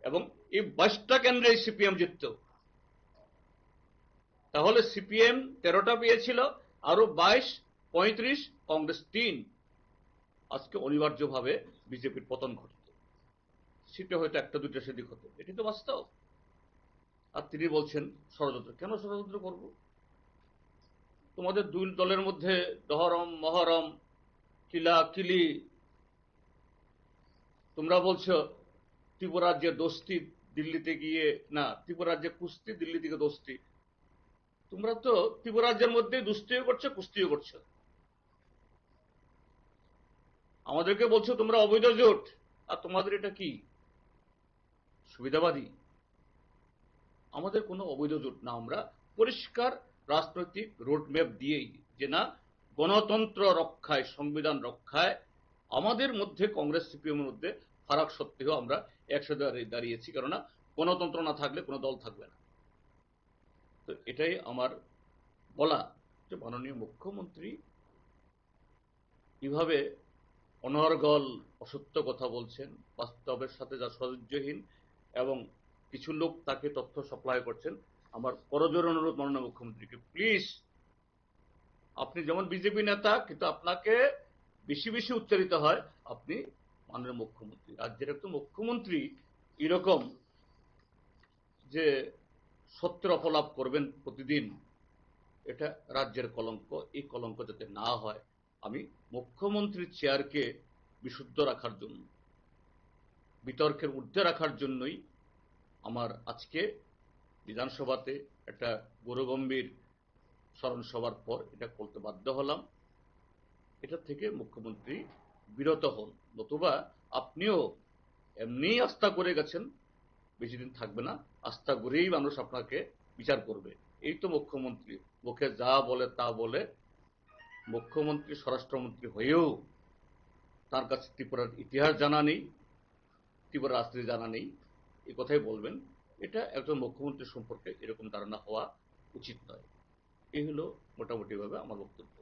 এবং এই 22টা কেন্দ্রে সিপিএম জিতত। তাহলে সিপিএম 13টা পেয়েছিল, আরো 22, 35, কংগ্রেস 3। আজকে অনিবার্যভাবে বিজেপির পতন ঘটত, সিটে হয়তো একটা দুইটা সেদিক হতো। এটি তো বাস্তব। আর তিনি বলছেন ষড়যন্ত্র। কেন ষড়যন্ত্র করব? তোমাদের দুই দলের মধ্যে দহরম মহরম, কিলা কিলি। তোমরা বলছো ত্রিপুরা রাজ্যে দোস্তি দিল্লিতে গিয়ে, না ত্রিপুরা রাজ্যে কুস্তি, দিল্লি থেকে দোস্তি। তোমরা তো ত্রিপুরা রাজ্যের মধ্যে দুস্তিও করছো, কুস্তিও করছো। আমাদেরকে বলছো তোমরা অবৈধ জোট, আর তোমাদের এটা কি সুবিধাবাদী? আমাদের কোনো অবৈধ জোট না, আমরা পরিষ্কার রাজনৈতিক রোডম্যাপ দিয়েই যে না, গণতন্ত্র রক্ষায়, সংবিধান রক্ষায় আমাদের মধ্যে কংগ্রেস সিপিএমের মধ্যে ফারাক সত্ত্বেও আমরা একসাথে দাঁড়িয়েছি, কেননা গণতন্ত্র না থাকলে কোনো দল থাকবে না। তো এটাই আমার বলা যে মাননীয় মুখ্যমন্ত্রী কিভাবে অনর্গল অসত্য কথা বলছেন, বাস্তবের সাথে যা সহ্যহীন, এবং কিছু লোক তাকে তথ্য সাপ্লাই করছেন। আমার করজোর অনুরোধ মাননীয় মুখ্যমন্ত্রীকে, প্লিজ, আপনি যেমন বিজেপি নেতা, কিন্তু আপনাকে বেশি বেশি উচ্চারিত হয়, আপনি মাননীয় মুখ্যমন্ত্রী, রাজ্যের একজন মুখ্যমন্ত্রী এরকম যে সত্যের অপলাপ করবেন প্রতিদিন, এটা রাজ্যের কলঙ্ক। এই কলঙ্ক যাতে না হয়, আমি মুখ্যমন্ত্রীর চেয়ারকে বিশুদ্ধ রাখার জন্য, বিতর্কের ঊর্ধ্বে রাখার জন্যই আমার আজকে বিধানসভাতে একটা গৌরগম্ভীর স্মরণ সভার পর এটা করতে বাধ্য হলাম। এটা থেকে মুখ্যমন্ত্রী বিরত হন, নতুবা আপনিও এমনি আস্থা করে গেছেন, বেশি দিন থাকবে না, আস্থা করেই মানুষ আপনাকে বিচার করবে। এই তো মুখ্যমন্ত্রী, মুখে যা বলে তা বলে, মুখ্যমন্ত্রী স্বরাষ্ট্রমন্ত্রী হয়েও তার কাছে ত্রিপুরার ইতিহাস জানা নেই, ত্রিপুরা রাজনীতি জানা নেই, এই কথাই বলবেন। এটা একজন মুখ্যমন্ত্রী সম্পর্কে এরকম ধারণা হওয়া উচিত নয়। এই হলো মোটামুটি ভাবে আমার বক্তব্য।